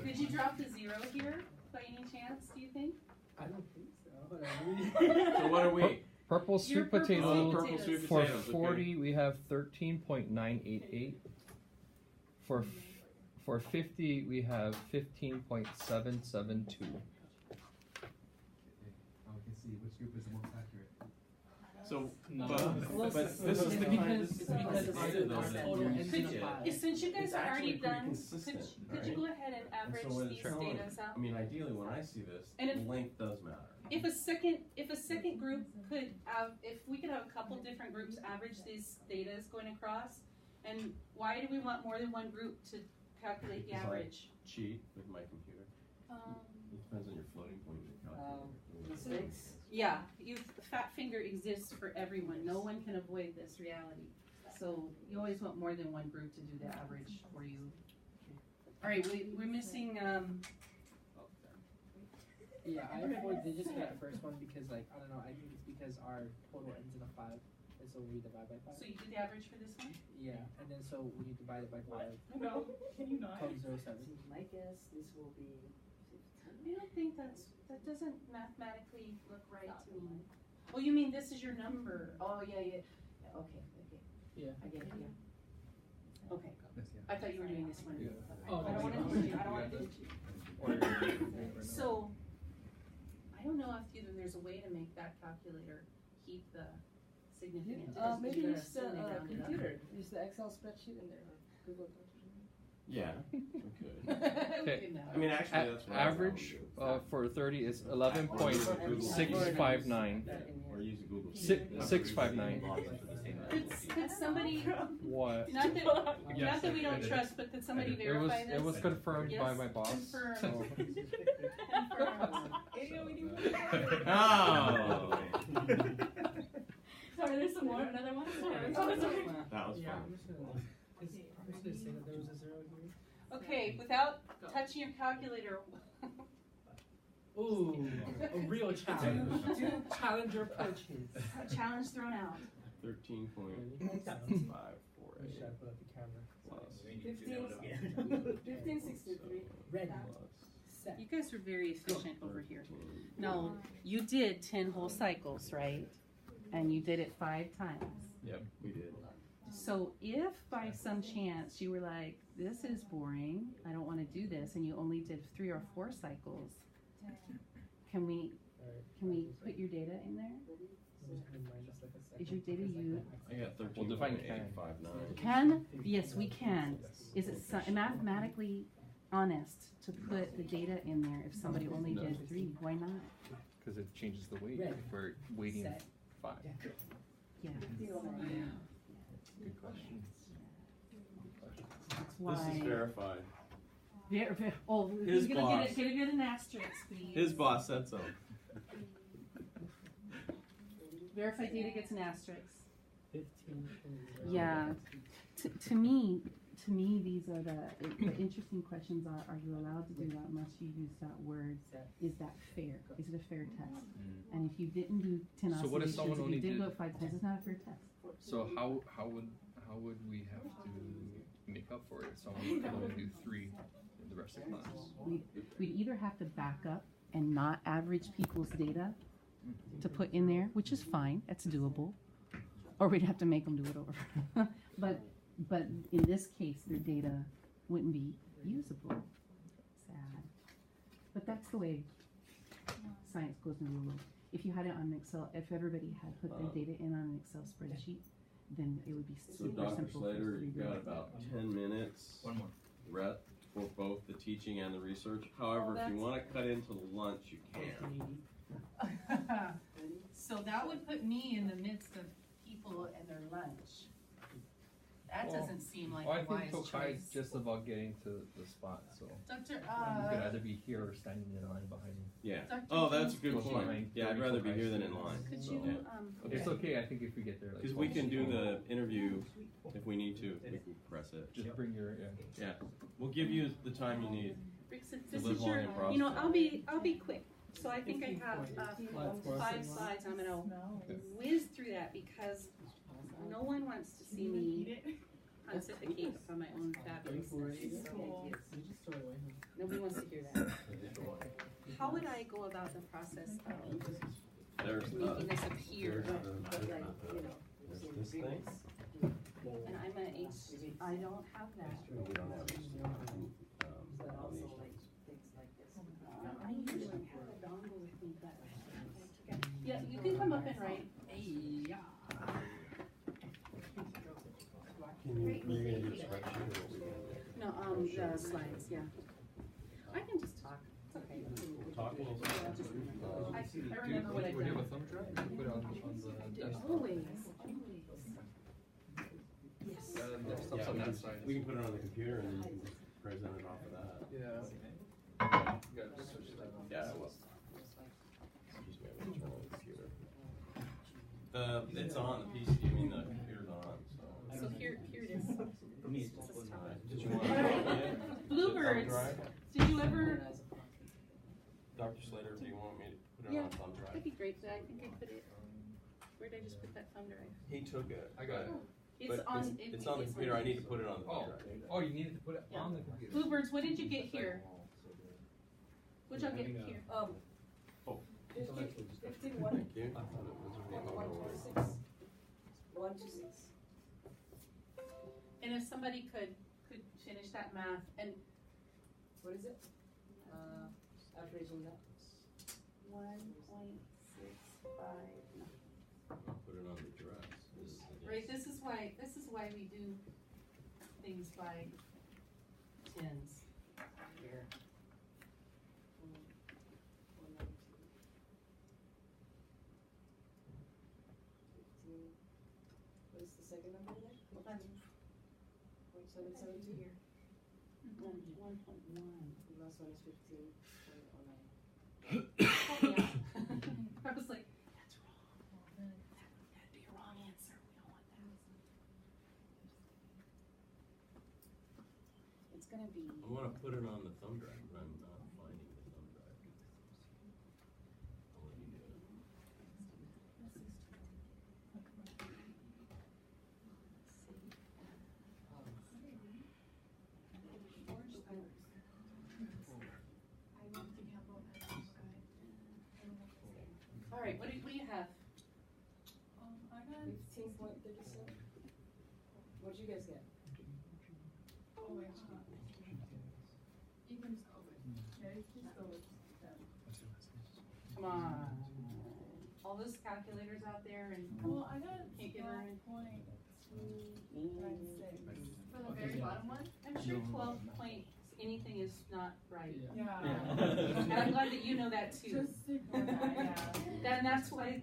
Did you drop the 0 here by any chance, do you think? I don't think so. Hold on. So what are we? Purple Your sweet purple potato sweet purple sweet for potatoes, okay. 40 we have 13.988. For 50 we have 15.772. We can see which group is the most accurate. So, No. but this is the It's kind because of our total ends in a five. Since you guys It's have already actually pretty done, consistent, could you right? go ahead and average so when these it's showing, datas out? I mean, ideally, when I see this, And if- the length does matter. If a second group could have, if we could have a couple different groups average these datas going across, and why do we want more than one group to calculate the Because I average? cheat with my computer. It depends on your floating point in your calculator. Six. Yeah, fat finger exists for everyone. No one can avoid this reality. So you always want more than one group to do the average for you. All right, we're missing. Yeah, I have 4 digits for that first one because, like, I don't know, I think it's because our total ends in a 5, and so we divide by 5. So you did the average for this one? Yeah, and then so when you divide it by 5, No, can you not? comes 07. My guess, this will be 15. I don't think that doesn't mathematically look right to me. Oh, you mean this is your number? Oh, yeah. Okay. Yeah. I get it, yeah. Okay. Yes, yeah. I thought you were doing this one. Yeah. Oh, I don't want to that's do you. I don't want to do you. So, I don't know if there's a way to make that calculator keep the significant. Maybe You gotta use the certainly round it up. computer. Use the Excel spreadsheet in there. Or Google Docs. Yeah, we could. Okay, no. I mean, actually, that's what Average for 30 is 11.659. Or use Google. 659. Could somebody, What? not Yes, that we I don't did. trust, but could somebody It was verify this? it was confirmed by Yes, my boss. confirmed. So. Oh! Sorry, there's some more, another one? Sorry. That was Yeah, fun. I'm just gonna say that there was a 0 here. Okay, without touching your calculator, Ooh, a real challenge. Challenger approaches. challenge thrown out. 13.548 Should I put up the camera? plus 1563. Ready. plus Set. You guys were very efficient over here. 13. No, you did 10 whole cycles, right? And you did it 5 times. Yep, we did. So if by some chance you were like, this is boring, I don't want to do this, and you only did 3 or 4 cycles, can we put your data in there? Is your data you I got We'll define 13.859. can? Yes, we can. Is it mathematically honest to put the data in there if somebody only did 3? Why not? Because it changes the weight if we're weighting Set. 5. Yeah. Good question. That's why. This is verified. Oh, His you're gonna boss. get an asterisk, please. His boss said so. Verified data gets an asterisk. 15. Yeah. To me, these are the interesting questions are you allowed to do that? Must you use that word? Is that fair? Is it a fair test? And if you didn't do 10 So what if oscillations, someone if only you did did- go 5 times, it's not a fair test. So how would we have to make up for it? Someone could only do 3 in the rest of the class. We'd either have to back up and not average people's data to put in there, which is fine, that's doable, or we'd have to make them do it over. But in this case, their data wouldn't be usable. Sad. But that's the way science goes in the world. If you had it on Excel, if everybody had put their data in on an Excel spreadsheet, then it would be So super Dr. simple. for us Slater, to be you've got verified. about 10 minutes One more. rep for both the teaching and the research. However, if you want to cut into the lunch, you can. So that would put me in the midst of people and their lunch. That Well, doesn't seem like Well, I a think wise Tokai's choice. just about getting to the spot, so Dr. you could either be here or standing in line behind me. Yeah. Dr. Oh, that's a good Jones? point. Yeah, I'd rather be here than in line. Could So, you, yeah. It's okay, I think if we get there like Because we can do 12, the interview if we need to. We can press it. just bring your Yeah. We'll give you the time you need. Rick, since To this live is long your, and prosper. you know, I'll be quick. So I think I have 5 slides. I'm gonna whiz through that because no one wants to see me pontificate on my own fabulousness. You just throw it away. Nobody wants to hear that. How would I go about the process of There's the, making this appear. there's the, But like, you know, there's in this thing. agreements. And I'm a H, I don't have that. We don't have it, But on these also like things. things like this. I usually have a dongle with me, but. Yeah, you can come up and write. Can you, are you gonna do a spreadsheet or what we gonna do? No, the slides, yeah. I can just talk, it's okay. Talking is. I remember what I've Would you have a done. thumb drive? You can put it on the desktop. Always. Yes. Desktop's Yeah, on we that can, side. we can put it on the computer and then you can just present it off of that. Yeah. You gotta switch that on. Yeah, well, excuse me, I'm gonna turn on the computer. It's on, the PC, I mean, the computer's on, so. So here it is. For me, it's This is also top. Did you want to copy it? Bluebirds, Is it thumb drive? did you ever, Dr. Slater, do you want me to put it Yeah. on thumb drive? that'd be great, but I think I put it, where did I just put that thumb drive? He took it. I got it. It's But on. it's on the computer, I need to put it on the Oh, computer. oh, you needed to put it Yeah. on the computer. Bluebirds, what did you get here? What'd y'all get here? Oh. 15, 1, Thank you. I thought it was already on the way. 1 to 6. And if somebody could finish that math, and What is it? Averaging that. 1.65, I'll put it on the dress. right, this is why we do things by tens here. 15. What is the second number there? 0.772 here. 1.1. The last one is 15.09. I was like, that's wrong. That'd be a wrong answer. We don't want that. It's gonna be. I wanna put it on the thumb drive, but I'm not finding the thumb drive. I'll let you do it. All right, what do you have? I got 15.37. What'd you guys get? oh wait, you can just go with yeah, you can just go with them. Come on. All those calculators out there and. Well, I got Can't get her in. 12.296 for the very bottom one. I'm sure 12 point anything is not right. Yeah. And I'm glad that you know that too. Just ignore that, yeah. And that's why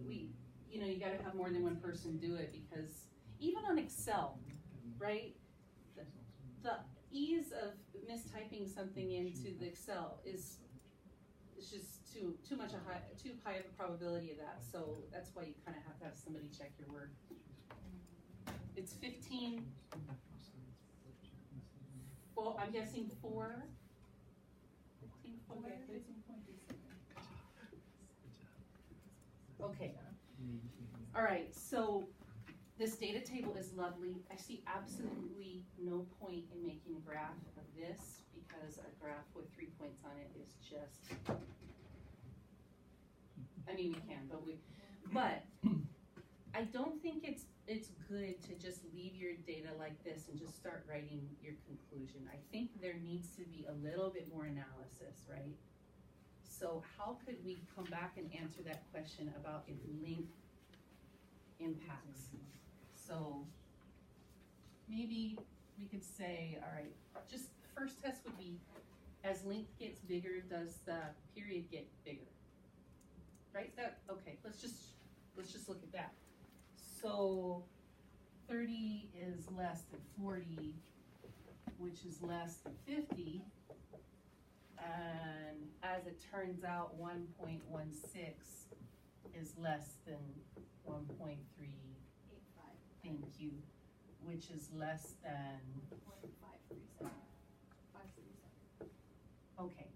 we, you gotta have more than one person do it, because even on Excel, right? The ease of mistyping something into the Excel is just too high of a probability of that. So that's why you kind of have to have somebody check your work. It's 15. Well, I'm guessing 4. 15, 4. Okay, 13.37. Okay. All right, so this data table is lovely. I see absolutely no point in making a graph of this, because a graph with 3 points on it is just, I mean, we can, but I don't think it's good to just leave your data like this and just start writing your conclusion. I think there needs to be a little bit more analysis, right? So how could we come back and answer that question about if length impacts? So maybe we could say, all right, just the first test would be, as length gets bigger, does the period get bigger? Right? Okay, let's just look at that. So 30 is less than 40, which is less than 50. And as it turns out, 1.16 is less than 1.3. Thank you, which is less than 537. 537. Okay,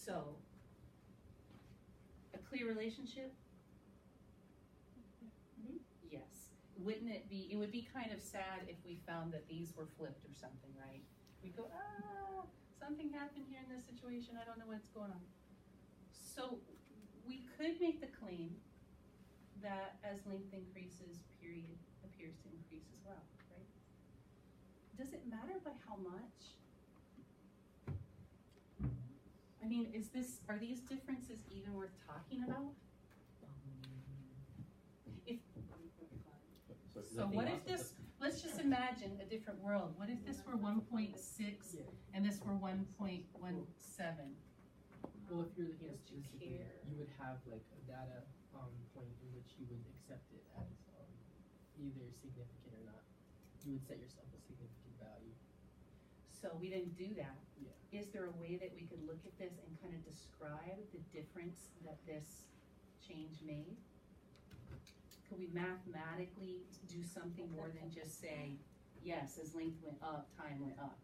so a clear relationship? Yes. Wouldn't it be, it would be kind of sad if we found that these were flipped or something, right? We'd go, something happened here in this situation, I don't know what's going on. So we could make the claim that as length increases, period appears to increase as well, right? Does it matter by how much? I mean, are these differences even worth talking about? So what if this, let's just imagine a different world. What if this were 1.6 and this were 1.17? Well, if you're looking at Would you statistically, care? you would have like a data point in which you would accept it as either significant or not. You would set yourself a significant value. So we didn't do that. Yeah. Is there a way that we could look at this and kind of describe the difference that this change made? Could we mathematically do something more than just say, yes, as length went up, time went up?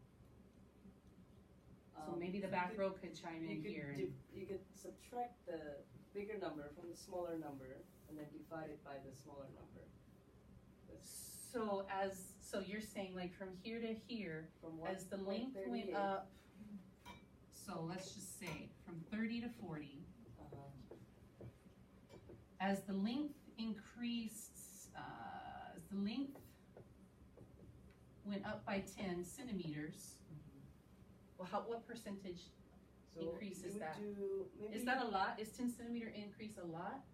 So maybe the back row could chime in here. You could subtract the bigger number from the smaller number and then divide it by the smaller number. So you're saying like from here to here, From as the length went 1.38, up, so let's just say from 30 to 40, as the length increased, as the length went up by 10 centimeters, well, what percentage so increase you is would that? do maybe Is that a lot? Is 10 centimeter increase a lot?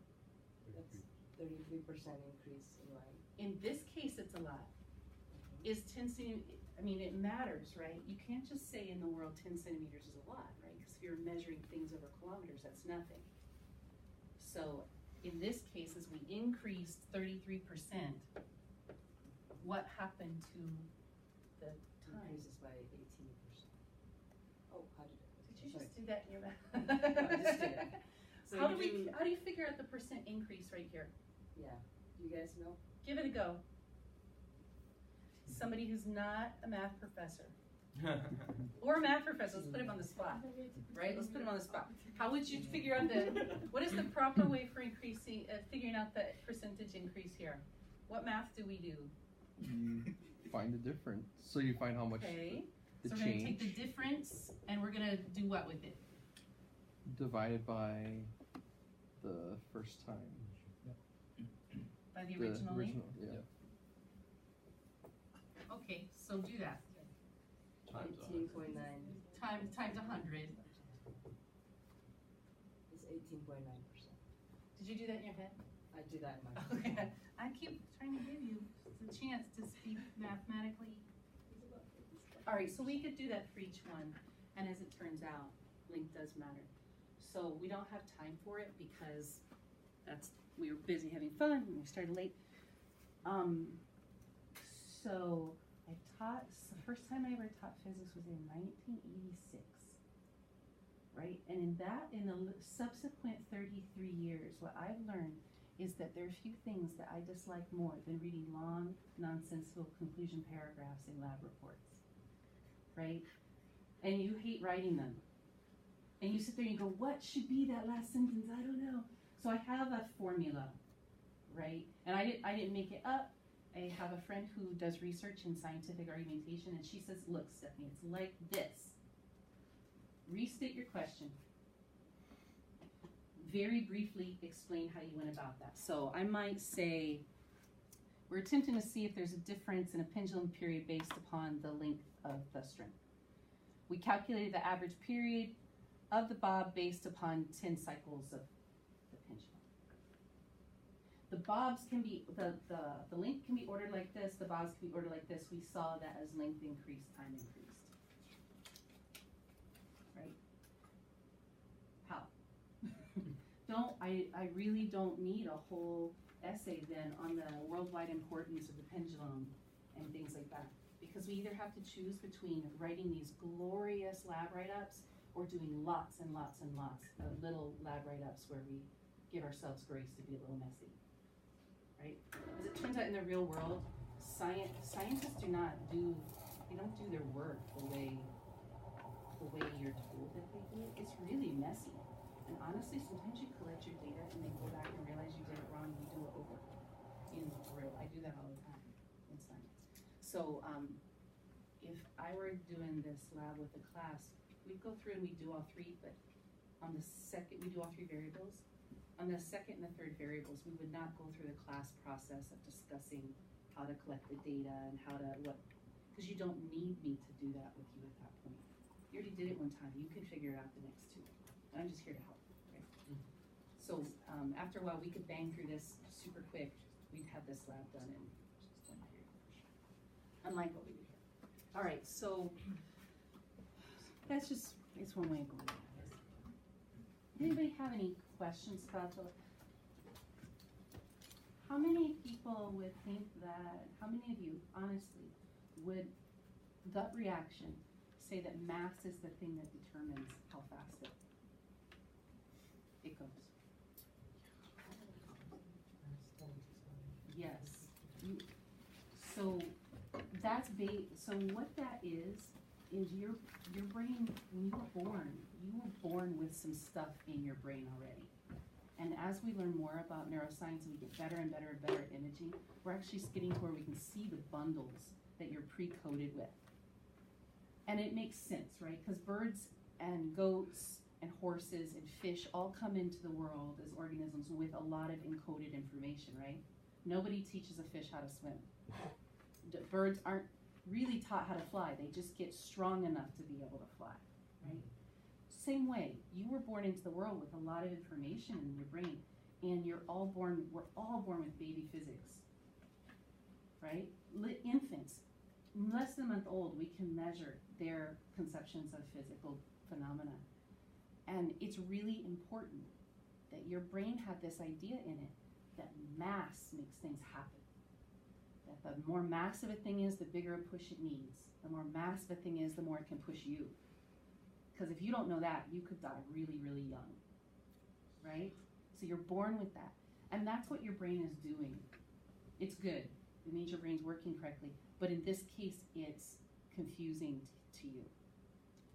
That's 33% increase in line. In this case, it's a lot. Is 10 centimeters, I mean, it matters, right? You can't just say in the world 10 centimeters is a lot, right? Because if you're measuring things over kilometers, that's nothing. So in this case, as we increased 33%, what happened to the time? Increases by 18%. Oh, how did it? Did you just do that in your math? No, I just did it. So how you do you figure out the percent increase right here? Yeah. Do you guys know? Give it a go. Somebody who's not a math professor. Or a math professor, let's put him on the spot, right? Let's put him on the spot. How would you figure out what is the proper way for figuring out the percentage increase here? What math do we do? You find the difference. So you find how much Okay, the so we're gonna change take the difference and we're gonna do what with it? divided by the first time. By the original length? Yeah. Okay, so do that. Times 18.9. Times 100. It's 18.9%. Did you do that in your head? I do that in my Okay, I keep trying to give you the chance to speak mathematically. All right, so we could do that for each one, and as it turns out, length does matter. So we don't have time for it because we were busy having fun and we started late. So the first time I ever taught physics was in 1986, right? And in the subsequent 33 years, what I've learned is that there are few things that I dislike more than reading long, nonsensical conclusion paragraphs in lab reports, right? And you hate writing them. And you sit there and you go, what should be that last sentence? I don't know. So I have a formula, right? And I didn't make it up. I have a friend who does research in scientific argumentation, and she says, look, Stephanie, it's like this. Restate your question. Very briefly explain how you went about that. So I might say, we're attempting to see if there's a difference in a pendulum period based upon the length of the string. We calculated the average period of the bob based upon 10 cycles of the pendulum. The bobs can be, the length can be ordered like this, the bobs can be ordered like this. We saw that as length increased, time increased. Right? How? I really don't need a whole essay then on the worldwide importance of the pendulum and things like that. Because we either have to choose between writing these glorious lab write-ups or doing lots and lots and lots of little lab write-ups where we give ourselves grace to be a little messy, right? As it turns out in the real world, scientists don't do their work the way you're told that they do. It's really messy. And honestly, sometimes you collect your data and then go back and realize you did it wrong and you do it over. I do that all the time in science. So if I were doing this lab with a class, we'd go through and we do all three, but on the second, we do all three variables. on the second and the third variables, we would not go through the class process of discussing how to collect the data and how to because you don't need me to do that with you at that point. You already did it one time. You can figure it out the next two. I'm just here to help, right? So after a while, we could bang through this super quick. We'd have this lab done in just 1 period. Unlike what we do here. All right, so it's one way of going at this. Anybody have any questions about how many people would think that, how many of you, honestly, would gut reaction say that mass is the thing that determines how fast it goes? Yes. So that's so what that is your brain, when you were born with some stuff in your brain already. And as we learn more about neuroscience and we get better and better and better at imaging, we're actually getting to where we can see the bundles that you're pre-coded with. And it makes sense, right? Because birds and goats and horses and fish all come into the world as organisms with a lot of encoded information, right? Nobody teaches a fish how to swim. Birds aren't really taught how to fly. They just get strong enough to be able to fly, right? Same way, you were born into the world with a lot of information in your brain, and we're all born with baby physics, right? Infants, less than a month old, we can measure their conceptions of physical phenomena. And it's really important that your brain have this idea in it that mass makes things happen. That the more massive a thing is, the bigger a push it needs. The more massive a thing is, the more it can push you. Because if you don't know that, you could die really, really young, right? So you're born with that. And that's what your brain is doing. It's good. It means your brain's working correctly. But in this case, it's confusing to you.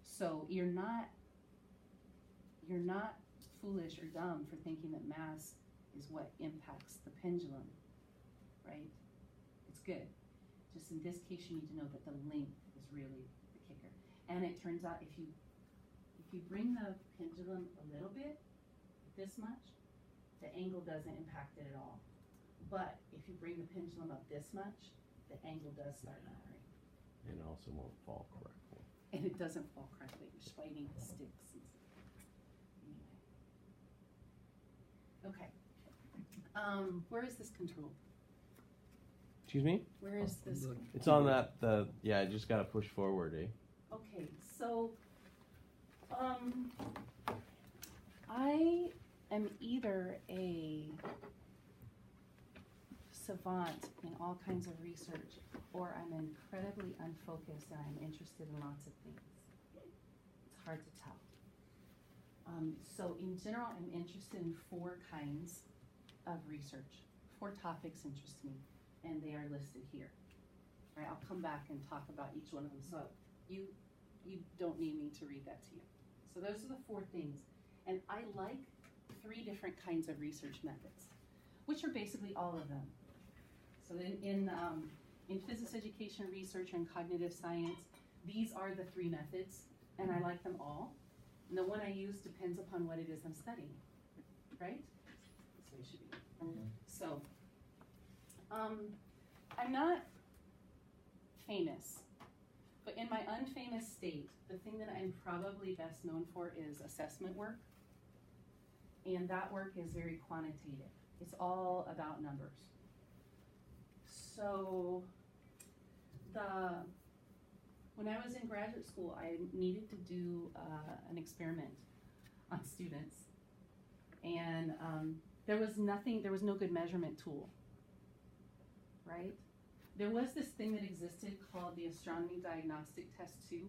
So you're not foolish or dumb for thinking that mass is what impacts the pendulum, right? It's good. Just in this case, you need to know that the length is really the kicker. And it turns out if you bring the pendulum a little bit, this much, the angle doesn't impact it at all. But if you bring the pendulum up this much, the angle does start mattering. And also won't fall correctly. And it doesn't fall correctly. You're fighting the sticks. Anyway. Okay. Where is this control? Excuse me? Where is this? It's on that, yeah, I just got to push forward, eh? Okay, so I am either a savant in all kinds of research, or I'm incredibly unfocused and I'm interested in lots of things. It's hard to tell. So in general, I'm interested in 4 kinds of research. 4 topics interest me, and they are listed here. All right, I'll come back and talk about each one of them. So you don't need me to read that to you. So those are the 4 things. And I like 3 different kinds of research methods, which are basically all of them. So in physics education research and cognitive science, these are the 3 methods, and I like them all. And the one I use depends upon what it is I'm studying, right? So it should be. So, I'm not famous, but in my unfamous state, the thing that I'm probably best known for is assessment work. And that work is very quantitative. It's all about numbers. So, when I was in graduate school, I needed to do an experiment on students. And there was no good measurement tool, right? There was this thing that existed called the Astronomy Diagnostic Test 2.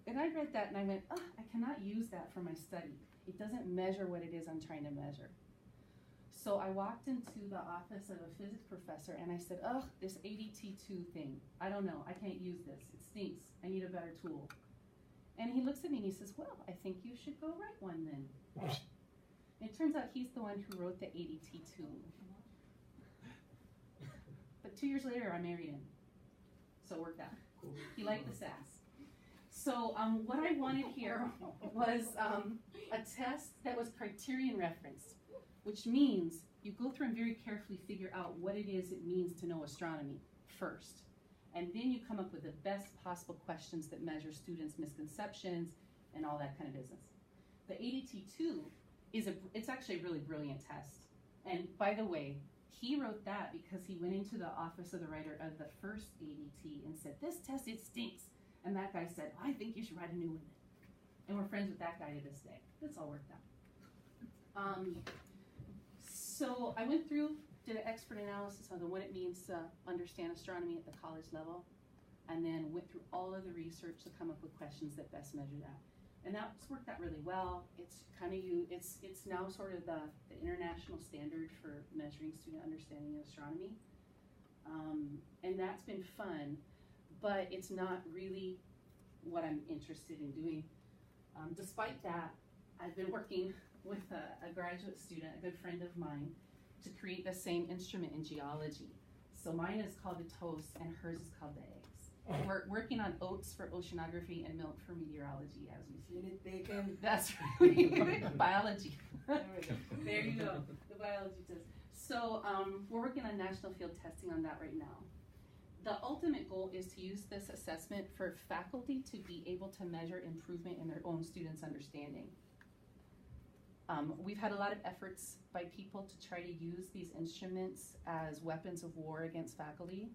And I read that and I went, oh, I cannot use that for my study. It doesn't measure what it is I'm trying to measure. So I walked into the office of a physics professor and I said, oh, this ADT2 thing, I don't know, I can't use this, it stinks, I need a better tool. And he looks at me and he says, well, I think you should go write one then. And it turns out he's the one who wrote the ADT2. But 2 years later, I married him. So it worked out. He liked the sass. So what I wanted here was a test that was criterion referenced. which means you go through and very carefully figure out what it is it means to know astronomy first. And then you come up with the best possible questions that measure students' misconceptions and all that kind of business. The ADT2 it's actually a really brilliant test. And by the way, he wrote that because he went into the office of the writer of the first ADT and said, "This test, it stinks." And that guy said, "I think you should write a new one." And we're friends with that guy to this day. It's all worked out. So I went through, did an expert analysis on what it means to understand astronomy at the college level, and then went through all of the research to come up with questions that best measure that. And that's worked out really well. It's kind of it's now sort of the international standard for measuring student understanding of astronomy. And that's been fun, but it's not really what I'm interested in doing. Despite that, I've been working with a graduate student, a good friend of mine, to create the same instrument in geology. So mine is called the toast and hers is called the eggs. We're working on oats for oceanography and milk for meteorology as we speak. Minute bacon. That's right. Biology. There we go. There you go. The biology test. So we're working on national field testing on that right now. The ultimate goal is to use this assessment for faculty to be able to measure improvement in their own students' understanding. We've had a lot of efforts by people to try to use these instruments as weapons of war against faculty,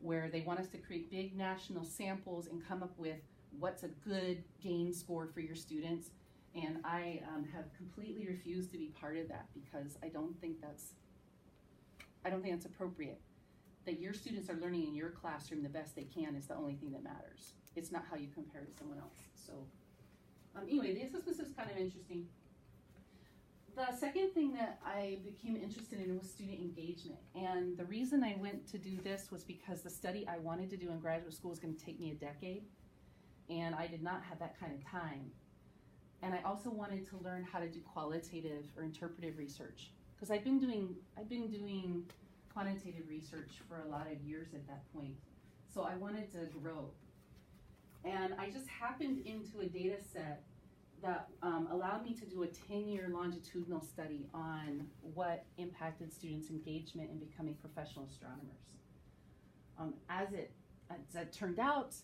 where they want us to create big national samples and come up with what's a good gain score for your students. And I have completely refused to be part of that because I don't think that's appropriate. That your students are learning in your classroom the best they can is the only thing that matters. It's not how you compare to someone else. So anyway, the assessment is kind of interesting. The second thing that I became interested in was student engagement. And the reason I went to do this was because the study I wanted to do in graduate school was going to take me a decade. And I did not have that kind of time. And I also wanted to learn how to do qualitative or interpretive research. Because I've been doing quantitative research for a lot of years at that point. So I wanted to grow. And I just happened into a data set that allowed me to do a 10-year longitudinal study on what impacted students' engagement in becoming professional astronomers. As it turned out,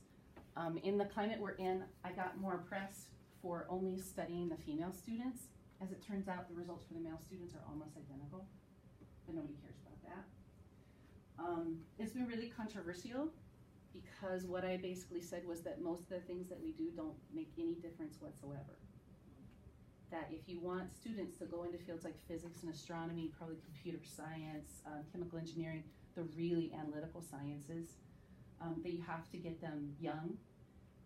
in the climate we're in, I got more press for only studying the female students. As it turns out, the results for the male students are almost identical, but nobody cares about that. It's been really controversial because what I basically said was that most of the things that we do don't make any difference whatsoever. That if you want students to go into fields like physics and astronomy, probably computer science, chemical engineering, the really analytical sciences, that you have to get them young,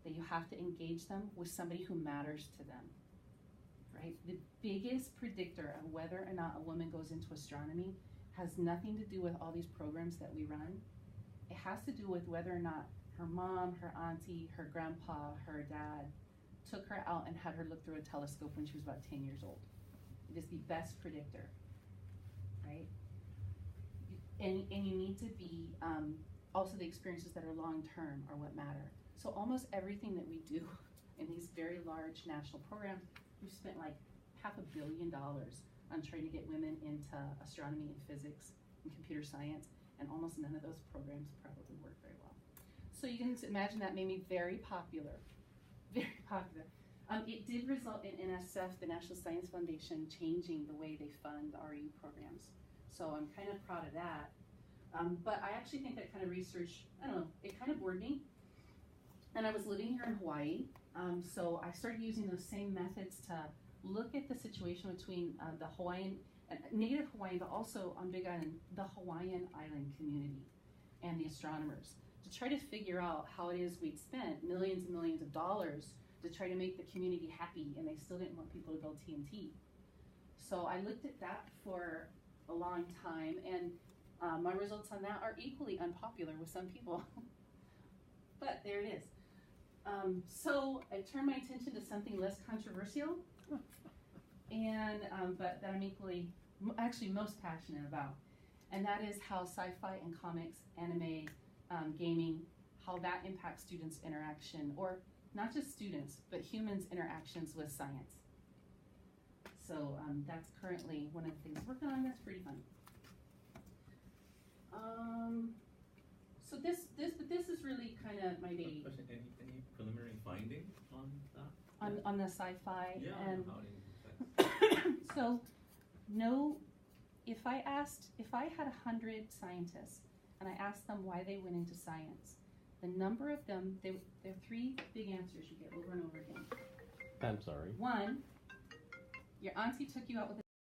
that you have to engage them with somebody who matters to them, right? The biggest predictor of whether or not a woman goes into astronomy has nothing to do with all these programs that we run. It has to do with whether or not her mom, her auntie, her grandpa, her dad took her out and had her look through a telescope when she was about 10 years old. It is the best predictor, right? And you need to be, also the experiences that are long-term are what matter. So almost everything that we do in these very large national programs, we've spent like $500 million on trying to get women into astronomy and physics and computer science, and almost none of those programs probably work very well. So you can imagine that made me very popular. Very popular. It did result in NSF, the National Science Foundation, changing the way they fund RU programs. So I'm kind of proud of that. But I actually think that kind of research, I don't know, it kind of bored me. And I was living here in Hawaii, so I started using those same methods to look at the situation between the Hawaiian, native Hawaiian, but also on Big Island, the Hawaiian island community and the astronomers, to try to figure out how it is we'd spent millions and millions of dollars to try to make the community happy, and they still didn't want people to build TNT. So I looked at that for a long time, and my results on that are equally unpopular with some people. But there it is. So I turned my attention to something less controversial, and but that I'm equally, actually most passionate about, and that is how sci-fi and comics, anime, gaming, how that impacts students' interaction, or not just students, but humans' interactions with science. So that's currently one of the things we're working on. That's pretty fun. So this is really kind of my baby. Question, any preliminary finding on that? On the sci-fi Yeah, and how it affects. so no, if I had 100 scientists and I asked them why they went into science, the number of them, there are 3 big answers you get over and over again. I'm sorry. One, your auntie took you out with a